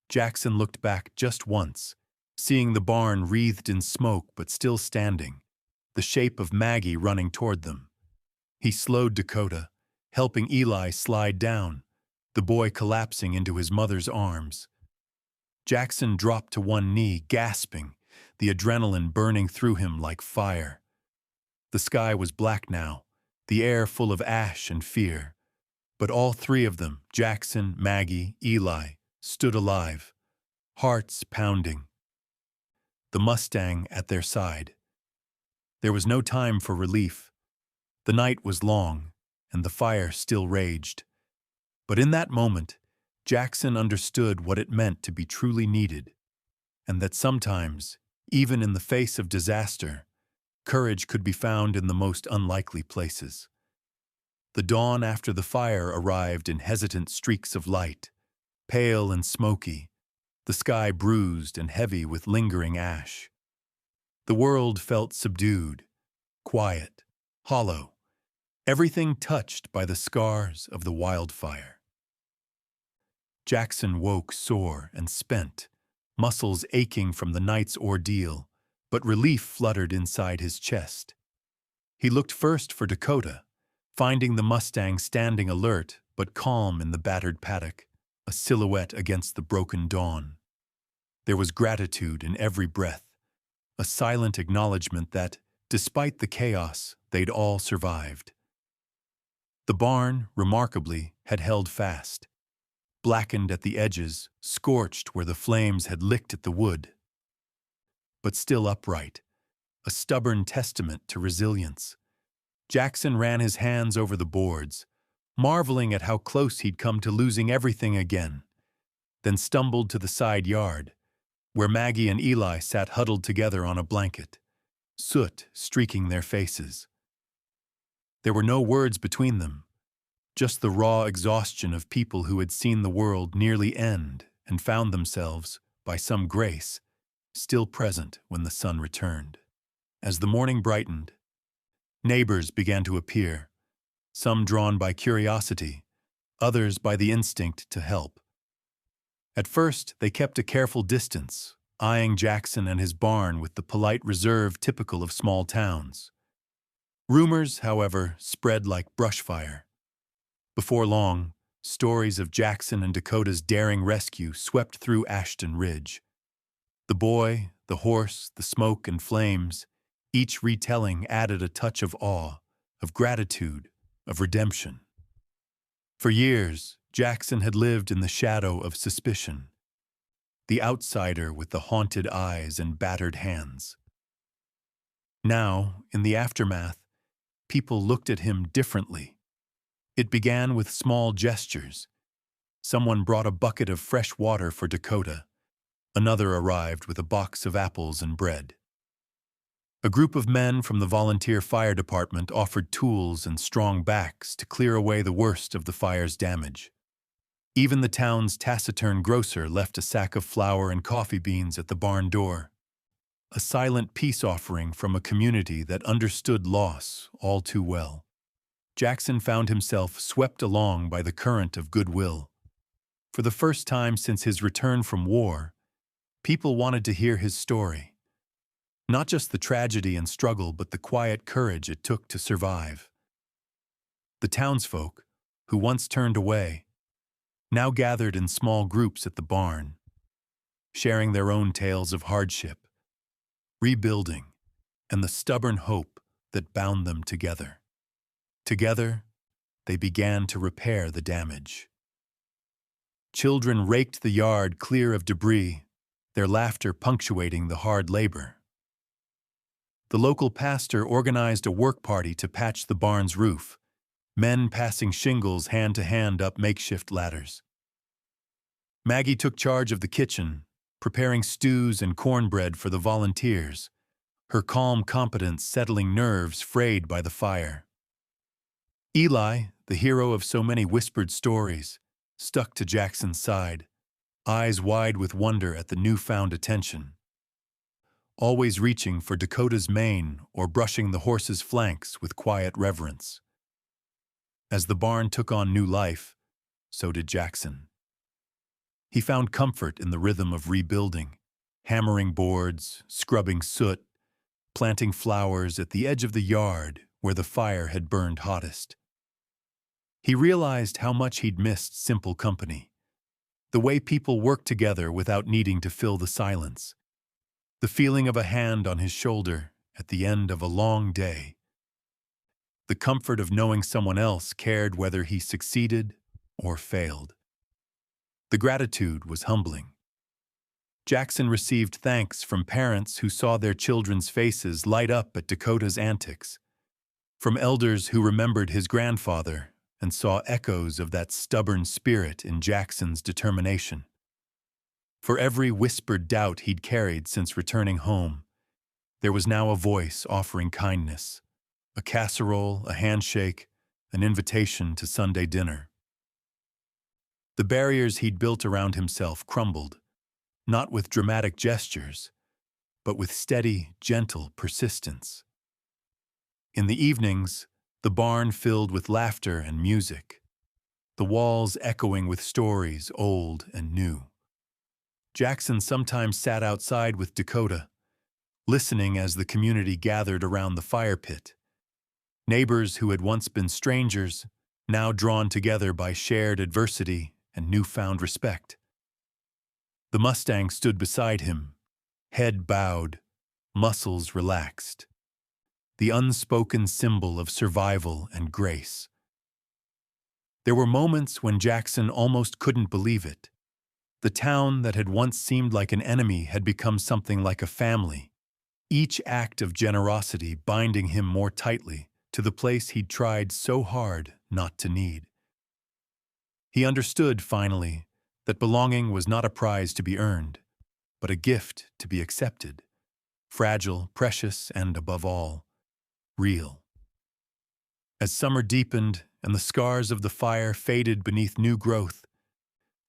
Jackson looked back just once, seeing the barn wreathed in smoke but still standing, the shape of Maggie running toward them. He slowed Dakota, helping Eli slide down, the boy collapsing into his mother's arms. Jackson dropped to one knee, gasping, the adrenaline burning through him like fire. The sky was black now, the air full of ash and fear. But all three of them, Jackson, Maggie, Eli, stood alive, hearts pounding, the Mustang at their side. There was no time for relief. The night was long, and the fire still raged. But in that moment, Jackson understood what it meant to be truly needed, and that sometimes, even in the face of disaster, courage could be found in the most unlikely places. The dawn after the fire arrived in hesitant streaks of light, pale and smoky, the sky bruised and heavy with lingering ash. The world felt subdued, quiet, hollow, everything touched by the scars of the wildfire. Jackson woke sore and spent, muscles aching from the night's ordeal, but relief fluttered inside his chest. He looked first for Dakota, finding the Mustang standing alert but calm in the battered paddock, a silhouette against the broken dawn. There was gratitude in every breath, a silent acknowledgement that, despite the chaos, they'd all survived. The barn, remarkably, had held fast, blackened at the edges, scorched where the flames had licked at the wood, but still upright, a stubborn testament to resilience. Jackson ran his hands over the boards, marveling at how close he'd come to losing everything again, then stumbled to the side yard, where Maggie and Eli sat huddled together on a blanket, soot streaking their faces. There were no words between them, just the raw exhaustion of people who had seen the world nearly end and found themselves, by some grace, still present when the sun returned. As the morning brightened, neighbors began to appear, some drawn by curiosity, others by the instinct to help. At first, they kept a careful distance, eyeing Jackson and his barn with the polite reserve typical of small towns. Rumors, however, spread like brushfire. Before long, stories of Jackson and Dakota's daring rescue swept through Ashton Ridge. The boy, the horse, the smoke and flames, each retelling added a touch of awe, of gratitude, of redemption. For years, Jackson had lived in the shadow of suspicion, the outsider with the haunted eyes and battered hands. Now, in the aftermath, people looked at him differently. It began with small gestures. Someone brought a bucket of fresh water for Dakota. Another arrived with a box of apples and bread. A group of men from the volunteer fire department offered tools and strong backs to clear away the worst of the fire's damage. Even the town's taciturn grocer left a sack of flour and coffee beans at the barn door. A silent peace offering from a community that understood loss all too well. Jackson found himself swept along by the current of goodwill. For the first time since his return from war, people wanted to hear his story. Not just the tragedy and struggle, but the quiet courage it took to survive. The townsfolk, who once turned away, now gathered in small groups at the barn, sharing their own tales of hardship, rebuilding, and the stubborn hope that bound them together. Together, they began to repair the damage. Children raked the yard clear of debris, their laughter punctuating the hard labor. The local pastor organized a work party to patch the barn's roof, men passing shingles hand to hand up makeshift ladders. Maggie took charge of the kitchen, preparing stews and cornbread for the volunteers, her calm competence settling nerves frayed by the fire. Eli, the hero of so many whispered stories, stuck to Jackson's side, eyes wide with wonder at the newfound attention. Always reaching for Dakota's mane or brushing the horse's flanks with quiet reverence. As the barn took on new life, so did Jackson. He found comfort in the rhythm of rebuilding, hammering boards, scrubbing soot, planting flowers at the edge of the yard where the fire had burned hottest. He realized how much he'd missed simple company, the way people worked together without needing to fill the silence, the feeling of a hand on his shoulder at the end of a long day, the comfort of knowing someone else cared whether he succeeded or failed. The gratitude was humbling. Jackson received thanks from parents who saw their children's faces light up at Dakota's antics, from elders who remembered his grandfather and saw echoes of that stubborn spirit in Jackson's determination. For every whispered doubt he'd carried since returning home, there was now a voice offering kindness, a casserole, a handshake, an invitation to Sunday dinner. The barriers he'd built around himself crumbled, not with dramatic gestures, but with steady, gentle persistence. In the evenings, the barn filled with laughter and music, the walls echoing with stories old and new. Jackson sometimes sat outside with Dakota, listening as the community gathered around the fire pit. Neighbors who had once been strangers, now drawn together by shared adversity and newfound respect. The Mustang stood beside him, head bowed, muscles relaxed, the unspoken symbol of survival and grace. There were moments when Jackson almost couldn't believe it. The town that had once seemed like an enemy had become something like a family, each act of generosity binding him more tightly to the place he'd tried so hard not to need. He understood, finally, that belonging was not a prize to be earned, but a gift to be accepted, fragile, precious, and, above all, real. As summer deepened and the scars of the fire faded beneath new growth,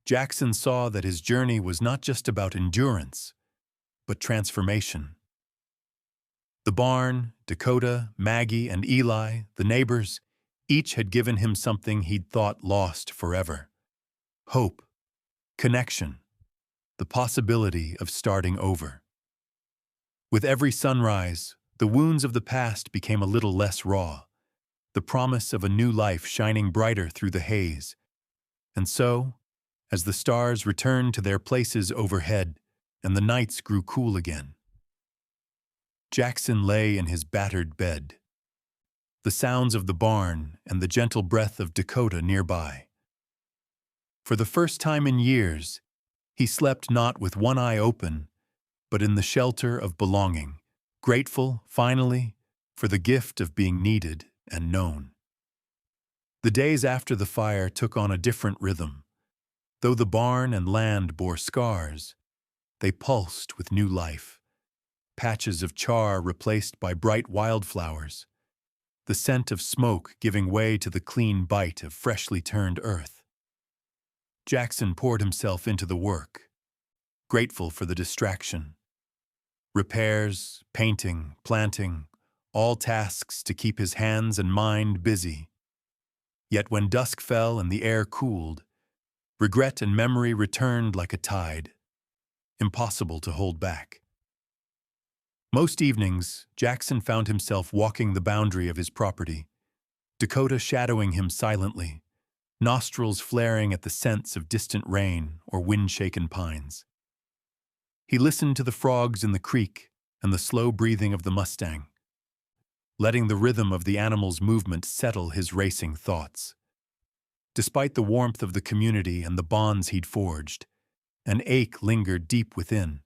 Jackson saw that his journey was not just about endurance, but transformation. The barn, Dakota, Maggie, and Eli, the neighbors, each had given him something he'd thought lost forever: hope, connection, the possibility of starting over. With every sunrise, the wounds of the past became a little less raw, the promise of a new life shining brighter through the haze. And so, as the stars returned to their places overhead and the nights grew cool again, Jackson lay in his battered bed, the sounds of the barn and the gentle breath of Dakota nearby. For the first time in years, he slept not with one eye open, but in the shelter of belonging, grateful, finally, for the gift of being needed and known. The days after the fire took on a different rhythm. Though the barn and land bore scars, they pulsed with new life. Patches of char replaced by bright wildflowers, the scent of smoke giving way to the clean bite of freshly turned earth. Jackson poured himself into the work, grateful for the distraction. Repairs, painting, planting, all tasks to keep his hands and mind busy. Yet when dusk fell and the air cooled, regret and memory returned like a tide, impossible to hold back. Most evenings, Jackson found himself walking the boundary of his property, Dakota shadowing him silently, nostrils flaring at the scents of distant rain or wind-shaken pines. He listened to the frogs in the creek and the slow breathing of the Mustang, letting the rhythm of the animal's movement settle his racing thoughts. Despite the warmth of the community and the bonds he'd forged, an ache lingered deep within.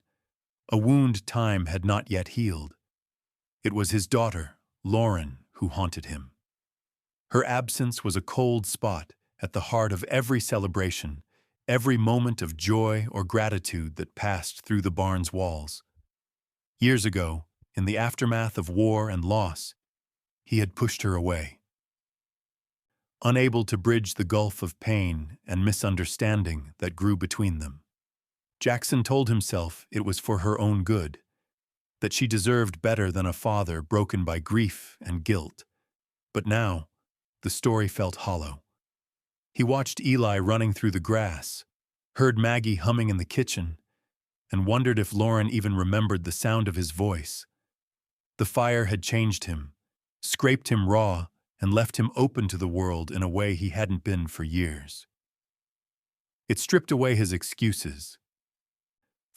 A wound time had not yet healed. It was his daughter, Lauren, who haunted him. Her absence was a cold spot at the heart of every celebration, every moment of joy or gratitude that passed through the barn's walls. Years ago, in the aftermath of war and loss, he had pushed her away. Unable to bridge the gulf of pain and misunderstanding that grew between them, Jackson told himself it was for her own good, that she deserved better than a father broken by grief and guilt. But now, the story felt hollow. He watched Eli running through the grass, heard Maggie humming in the kitchen, and wondered if Lauren even remembered the sound of his voice. The fire had changed him, scraped him raw, and left him open to the world in a way he hadn't been for years. It stripped away his excuses,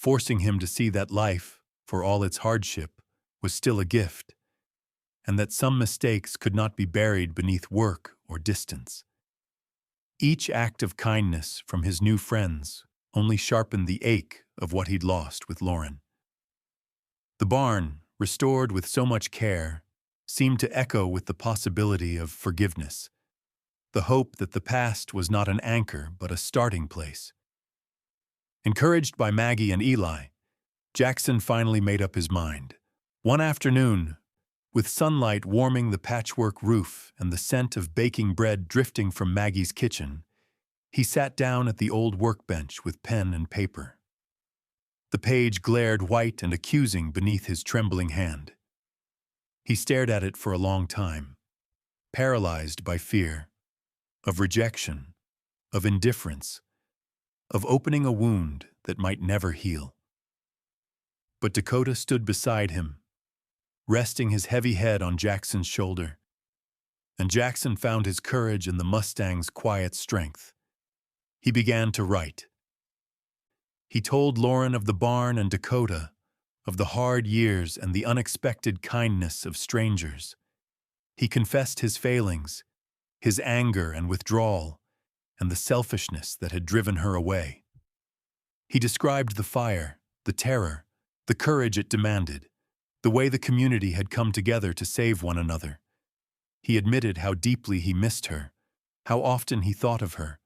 forcing him to see that life, for all its hardship, was still a gift, and that some mistakes could not be buried beneath work or distance. Each act of kindness from his new friends only sharpened the ache of what he'd lost with Lauren. The barn, restored with so much care, seemed to echo with the possibility of forgiveness, the hope that the past was not an anchor but a starting place. Encouraged by Maggie and Eli, Jackson finally made up his mind. One afternoon, with sunlight warming the patchwork roof and the scent of baking bread drifting from Maggie's kitchen, he sat down at the old workbench with pen and paper. The page glared white and accusing beneath his trembling hand. He stared at it for a long time, paralyzed by fear, of rejection, of indifference, of opening a wound that might never heal. But Dakota stood beside him, resting his heavy head on Jackson's shoulder, and Jackson found his courage in the Mustang's quiet strength. He began to write. He told Lauren of the barn and Dakota, of the hard years and the unexpected kindness of strangers. He confessed his failings, his anger and withdrawal, and the selfishness that had driven her away. He described the fire, the terror, the courage it demanded, the way the community had come together to save one another. He admitted how deeply he missed her, how often he thought of her,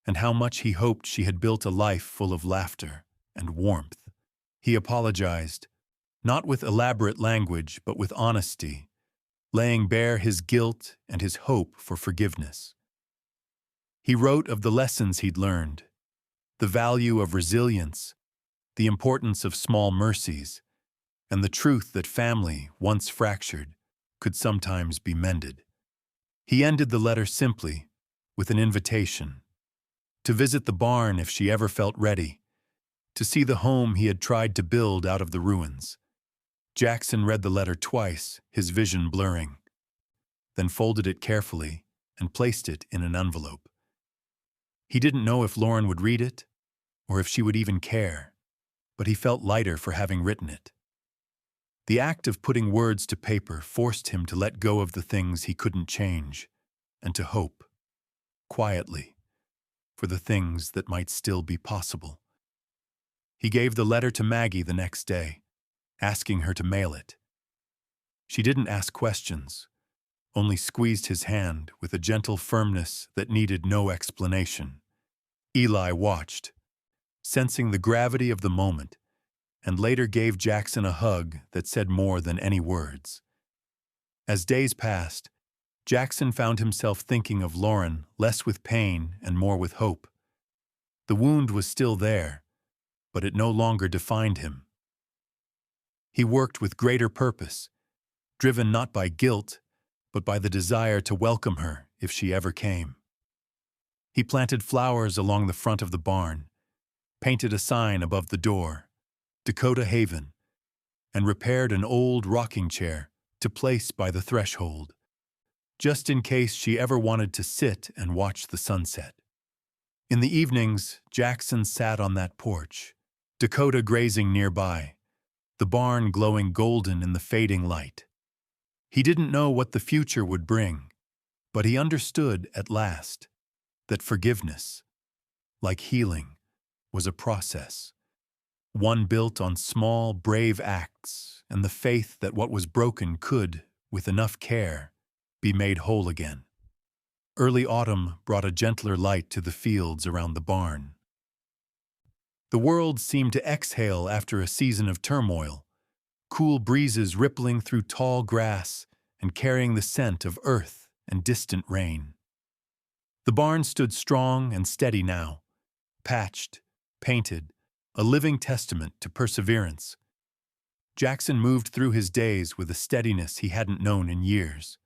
and how much he hoped she had built a life full of laughter and warmth. He apologized, not with elaborate language but with honesty, laying bare his guilt and his hope for forgiveness. He wrote of the lessons he'd learned, the value of resilience, the importance of small mercies, and the truth that family, once fractured, could sometimes be mended. He ended the letter simply, with an invitation, to visit the barn if she ever felt ready, to see the home he had tried to build out of the ruins. Jackson read the letter twice, his vision blurring, then folded it carefully and placed it in an envelope. He didn't know if Lauren would read it, or if she would even care, but he felt lighter for having written it. The act of putting words to paper forced him to let go of the things he couldn't change, and to hope, quietly, for the things that might still be possible. He gave the letter to Maggie the next day, asking her to mail it. She didn't ask questions, only squeezed his hand with a gentle firmness that needed no explanation. Eli watched, sensing the gravity of the moment, and later gave Jackson a hug that said more than any words. As days passed, Jackson found himself thinking of Lauren less with pain and more with hope. The wound was still there, but it no longer defined him. He worked with greater purpose, driven not by guilt, but by the desire to welcome her if she ever came. He planted flowers along the front of the barn, painted a sign above the door, Dakota Haven, and repaired an old rocking chair to place by the threshold, just in case she ever wanted to sit and watch the sunset. In the evenings, Jackson sat on that porch, Dakota grazing nearby, the barn glowing golden in the fading light. He didn't know what the future would bring, but he understood at last that forgiveness, like healing, was a process, one built on small, brave acts and the faith that what was broken could, with enough care, be made whole again. Early autumn brought a gentler light to the fields around the barn. The world seemed to exhale after a season of turmoil, cool breezes rippling through tall grass and carrying the scent of earth and distant rain. The barn stood strong and steady now, patched, painted, a living testament to perseverance. Jackson moved through his days with a steadiness he hadn't known in years.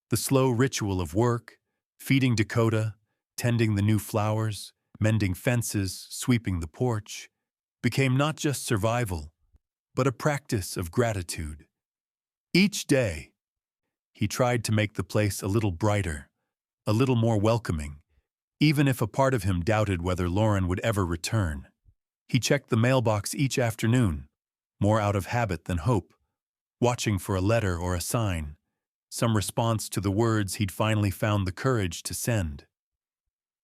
The slow ritual of work, feeding Dakota, tending the new flowers, mending fences, sweeping the porch, became not just survival, but a practice of gratitude. Each day, he tried to make the place a little brighter, a little more welcoming, even if a part of him doubted whether Lauren would ever return. He checked the mailbox each afternoon, more out of habit than hope, watching for a letter or a sign, some response to the words he'd finally found the courage to send.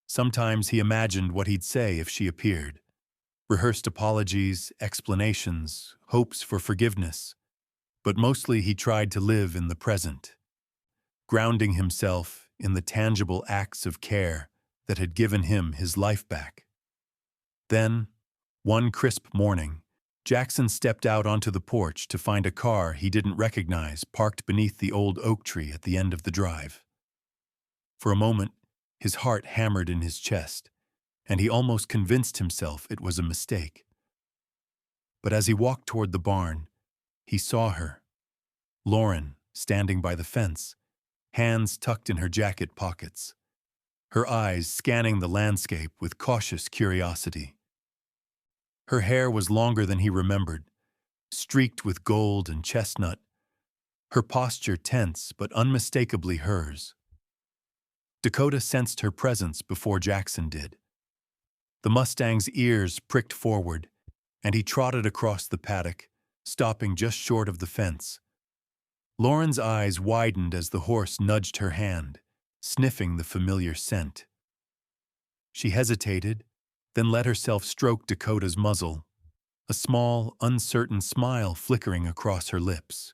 Sometimes he imagined what he'd say if she appeared, rehearsed apologies, explanations, hopes for forgiveness, but mostly he tried to live in the present, grounding himself in the tangible acts of care that had given him his life back. Then, one crisp morning, Jackson stepped out onto the porch to find a car he didn't recognize parked beneath the old oak tree at the end of the drive. For a moment, his heart hammered in his chest, and he almost convinced himself it was a mistake. But as he walked toward the barn, he saw her, Lauren, standing by the fence, hands tucked in her jacket pockets, her eyes scanning the landscape with cautious curiosity. Her hair was longer than he remembered, streaked with gold and chestnut, her posture tense but unmistakably hers. Dakota sensed her presence before Jackson did. The Mustang's ears pricked forward, and he trotted across the paddock, stopping just short of the fence. Lauren's eyes widened as the horse nudged her hand, sniffing the familiar scent. She hesitated, then let herself stroke Dakota's muzzle, a small, uncertain smile flickering across her lips.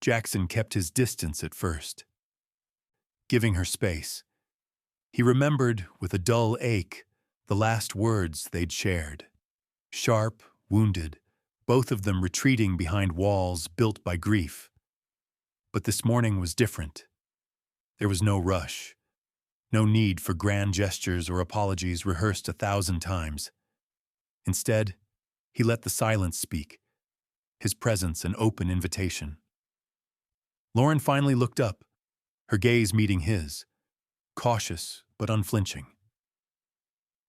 Jackson kept his distance at first, giving her space. He remembered, with a dull ache, the last words they'd shared. Sharp, wounded, both of them retreating behind walls built by grief. But this morning was different. There was no rush. No need for grand gestures or apologies rehearsed 1,000 times. Instead, he let the silence speak, his presence an open invitation. Lauren finally looked up, her gaze meeting his, cautious but unflinching.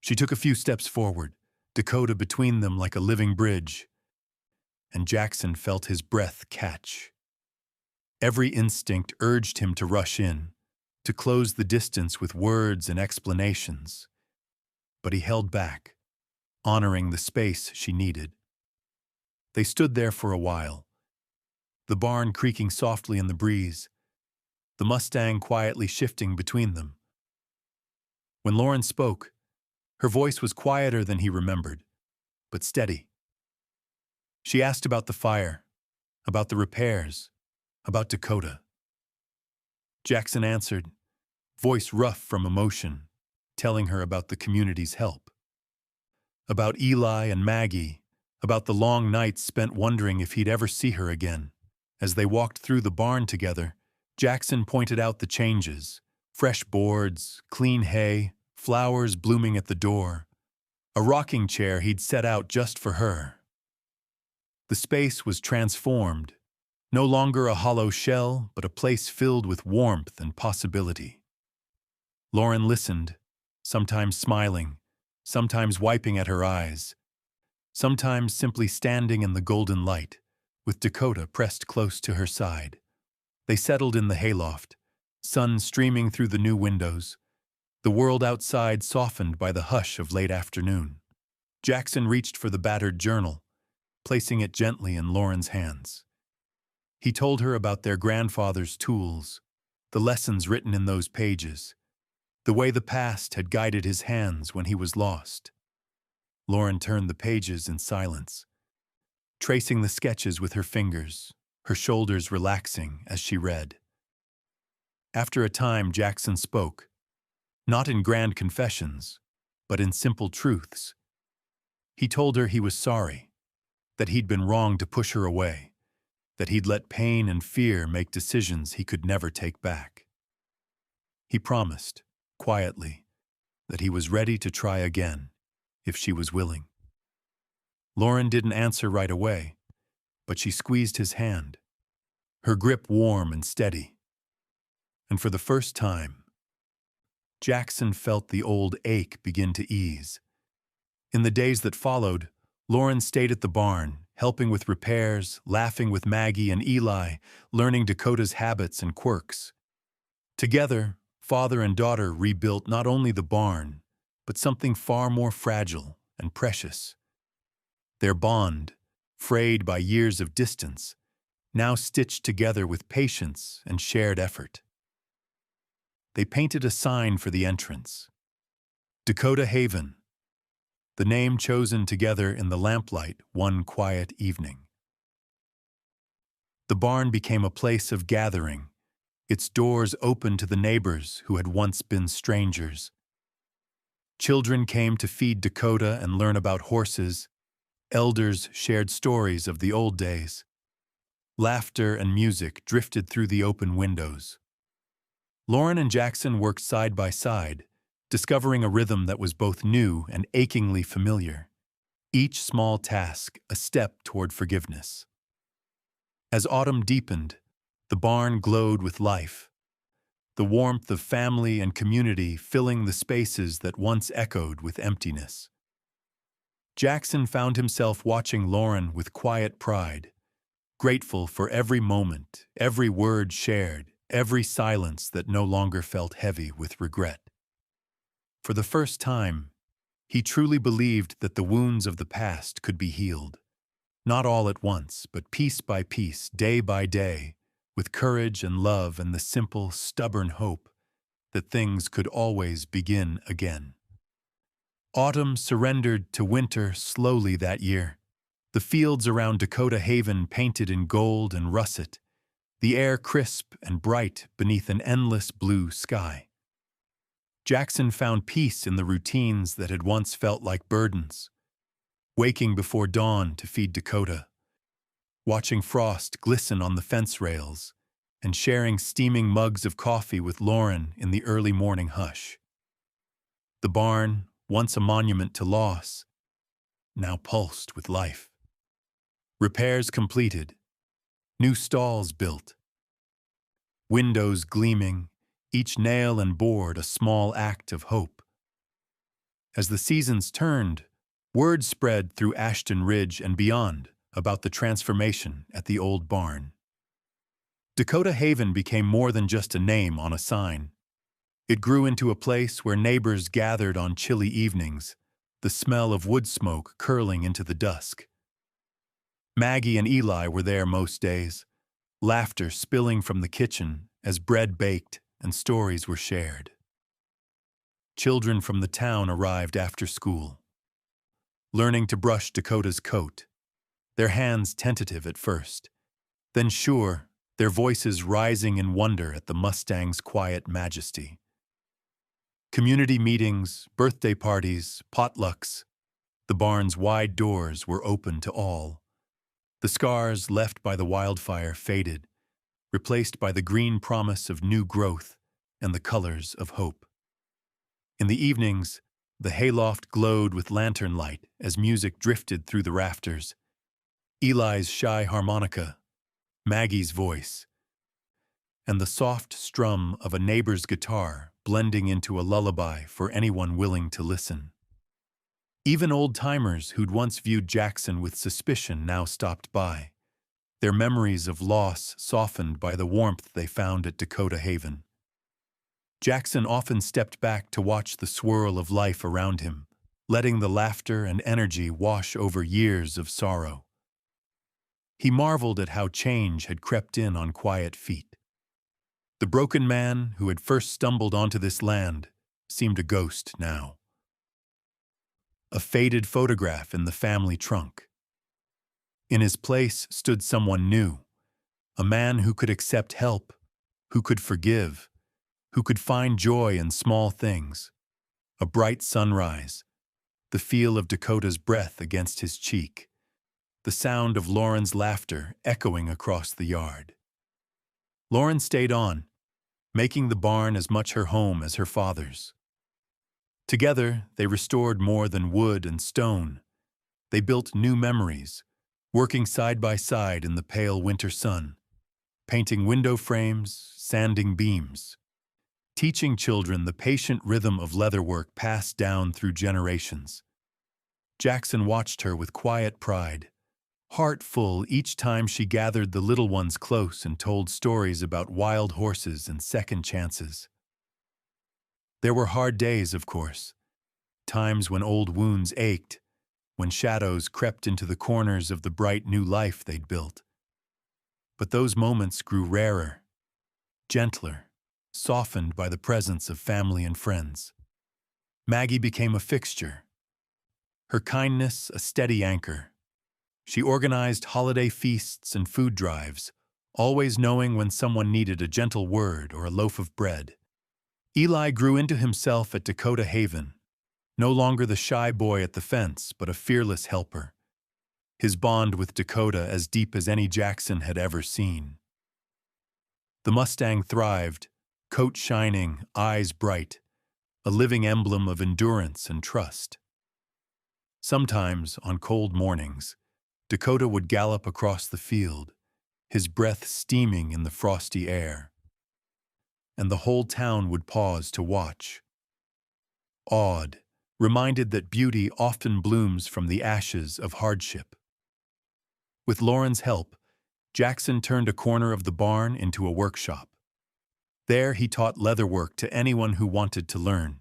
She took a few steps forward, Dakota between them like a living bridge, and Jackson felt his breath catch. Every instinct urged him to rush in, to close the distance with words and explanations. But he held back, honoring the space she needed. They stood there for a while, the barn creaking softly in the breeze, the Mustang quietly shifting between them. When Lauren spoke, her voice was quieter than he remembered, but steady. She asked about the fire, about the repairs, about Dakota. Jackson answered, voice rough from emotion, telling her about the community's help. About Eli and Maggie, about the long nights spent wondering if he'd ever see her again. As they walked through the barn together, Jackson pointed out the changes: fresh boards, clean hay, flowers blooming at the door, a rocking chair he'd set out just for her. The space was transformed, no longer a hollow shell, but a place filled with warmth and possibility. Lauren listened, sometimes smiling, sometimes wiping at her eyes, sometimes simply standing in the golden light, with Dakota pressed close to her side. They settled in the hayloft, sun streaming through the new windows, the world outside softened by the hush of late afternoon. Jackson reached for the battered journal, placing it gently in Lauren's hands. He told her about their grandfather's tools, the lessons written in those pages, the way the past had guided his hands when he was lost. Lauren turned the pages in silence, tracing the sketches with her fingers, her shoulders relaxing as she read. After a time, Jackson spoke, not in grand confessions, but in simple truths. He told her he was sorry, that he'd been wrong to push her away, that he'd let pain and fear make decisions he could never take back. He promised, quietly, that he was ready to try again, if she was willing. Lauren didn't answer right away, but she squeezed his hand, her grip warm and steady. And for the first time, Jackson felt the old ache begin to ease. In the days that followed, Lauren stayed at the barn, helping with repairs, laughing with Maggie and Eli, learning Dakota's habits and quirks. Together, father and daughter rebuilt not only the barn, but something far more fragile and precious. Their bond, frayed by years of distance, now stitched together with patience and shared effort. They painted a sign for the entrance. Dakota Haven, the name chosen together in the lamplight one quiet evening. The barn became a place of gathering, its doors open to the neighbors who had once been strangers. Children came to feed Dakota and learn about horses. Elders shared stories of the old days. Laughter and music drifted through the open windows. Lauren and Jackson worked side by side, discovering a rhythm that was both new and achingly familiar, each small task a step toward forgiveness. As autumn deepened, the barn glowed with life, the warmth of family and community filling the spaces that once echoed with emptiness. Jackson found himself watching Lauren with quiet pride, grateful for every moment, every word shared, every silence that no longer felt heavy with regret. For the first time, he truly believed that the wounds of the past could be healed, not all at once, but piece by piece, day by day, with courage and love and the simple, stubborn hope that things could always begin again. Autumn surrendered to winter slowly that year, the fields around Dakota Haven painted in gold and russet, the air crisp and bright beneath an endless blue sky. Jackson found peace in the routines that had once felt like burdens, waking before dawn to feed Dakota, watching frost glisten on the fence rails, and sharing steaming mugs of coffee with Lauren in the early morning hush. The barn, once a monument to loss, now pulsed with life. Repairs completed, new stalls built, windows gleaming, each nail and board a small act of hope. As the seasons turned, word spread through Ashton Ridge and beyond about the transformation at the old barn. Dakota Haven became more than just a name on a sign. It grew into a place where neighbors gathered on chilly evenings, the smell of wood smoke curling into the dusk. Maggie and Eli were there most days, laughter spilling from the kitchen as bread baked and stories were shared. Children from the town arrived after school, learning to brush Dakota's coat, their hands tentative at first, then sure, their voices rising in wonder at the Mustang's quiet majesty. Community meetings, birthday parties, potlucks, the barn's wide doors were open to all. The scars left by the wildfire faded, replaced by the green promise of new growth and the colors of hope. In the evenings, the hayloft glowed with lantern light as music drifted through the rafters. Eli's shy harmonica, Maggie's voice, and the soft strum of a neighbor's guitar blending into a lullaby for anyone willing to listen. Even old-timers who'd once viewed Jackson with suspicion now stopped by, their memories of loss softened by the warmth they found at Dakota Haven. Jackson often stepped back to watch the swirl of life around him, letting the laughter and energy wash over years of sorrow. He marveled at how change had crept in on quiet feet. The broken man who had first stumbled onto this land seemed a ghost now. A faded photograph in the family trunk. In his place stood someone new, a man who could accept help, who could forgive, who could find joy in small things. A bright sunrise, the feel of Dakota's breath against his cheek, the sound of Lauren's laughter echoing across the yard. Lauren stayed on, making the barn as much her home as her father's. Together, they restored more than wood and stone. They built new memories, working side by side in the pale winter sun, painting window frames, sanding beams, teaching children the patient rhythm of leatherwork passed down through generations. Jackson watched her with quiet pride, heart full each time she gathered the little ones close and told stories about wild horses and second chances. There were hard days, of course, times when old wounds ached, when shadows crept into the corners of the bright new life they'd built. But those moments grew rarer, gentler, softened by the presence of family and friends. Maggie became a fixture, her kindness a steady anchor. She organized holiday feasts and food drives, always knowing when someone needed a gentle word or a loaf of bread. Eli grew into himself at Dakota Haven, no longer the shy boy at the fence, but a fearless helper. His bond with Dakota as deep as any Jackson had ever seen. The Mustang thrived, coat shining, eyes bright, a living emblem of endurance and trust. Sometimes, on cold mornings, Dakota would gallop across the field, his breath steaming in the frosty air. And the whole town would pause to watch, awed, reminded that beauty often blooms from the ashes of hardship. With Lauren's help, Jackson turned a corner of the barn into a workshop. There he taught leatherwork to anyone who wanted to learn,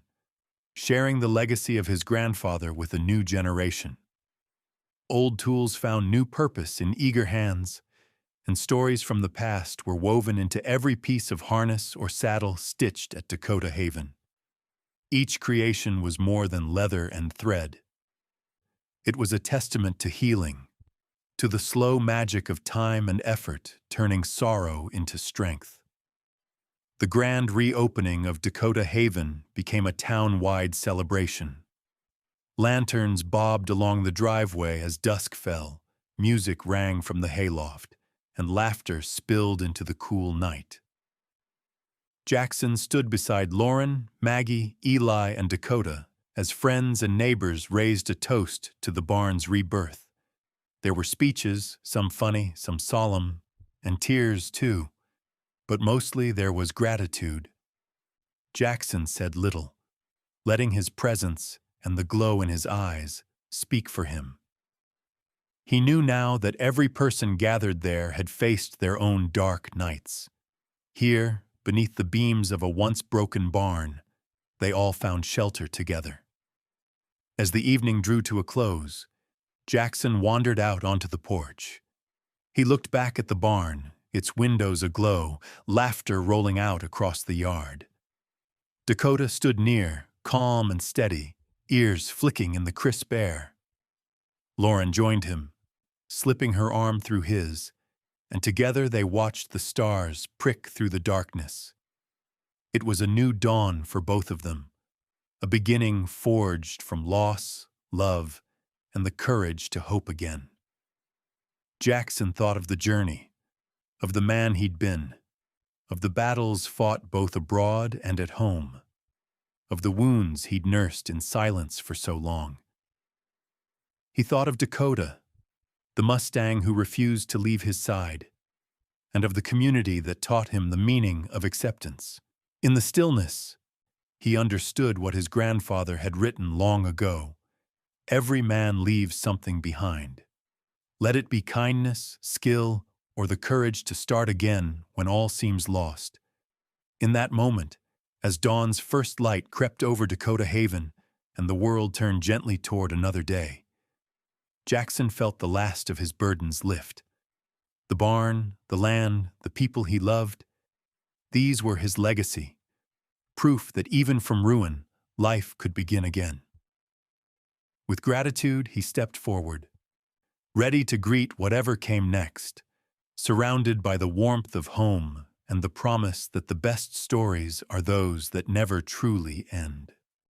sharing the legacy of his grandfather with a new generation. Old tools found new purpose in eager hands, and stories from the past were woven into every piece of harness or saddle stitched at Dakota Haven. Each creation was more than leather and thread. It was a testament to healing, to the slow magic of time and effort turning sorrow into strength. The grand reopening of Dakota Haven became a town-wide celebration. Lanterns bobbed along the driveway as dusk fell, music rang from the hayloft, and laughter spilled into the cool night. Jackson stood beside Lauren, Maggie, Eli, and Dakota as friends and neighbors raised a toast to the barn's rebirth. There were speeches, some funny, some solemn, and tears too, but mostly there was gratitude. Jackson said little, letting his presence and the glow in his eyes speak for him. He knew now that every person gathered there had faced their own dark nights. Here, beneath the beams of a once broken barn, they all found shelter together. As the evening drew to a close, Jackson wandered out onto the porch. He looked back at the barn, its windows aglow, laughter rolling out across the yard. Dakota stood near, calm and steady, ears flicking in the crisp air. Lauren joined him, slipping her arm through his, and together they watched the stars prick through the darkness. It was a new dawn for both of them, a beginning forged from loss, love, and the courage to hope again. Jackson thought of the journey, of the man he'd been, of the battles fought both abroad and at home, of the wounds he'd nursed in silence for so long. He thought of Dakota, the Mustang who refused to leave his side, and of the community that taught him the meaning of acceptance. In the stillness, he understood what his grandfather had written long ago. Every man leaves something behind. Let it be kindness, skill, or the courage to start again when all seems lost. In that moment, as dawn's first light crept over Dakota Haven and the world turned gently toward another day, Jackson felt the last of his burdens lift. The barn, the land, the people he loved, these were his legacy, proof that even from ruin, life could begin again. With gratitude, he stepped forward, ready to greet whatever came next, surrounded by the warmth of home and the promise that the best stories are those that never truly end.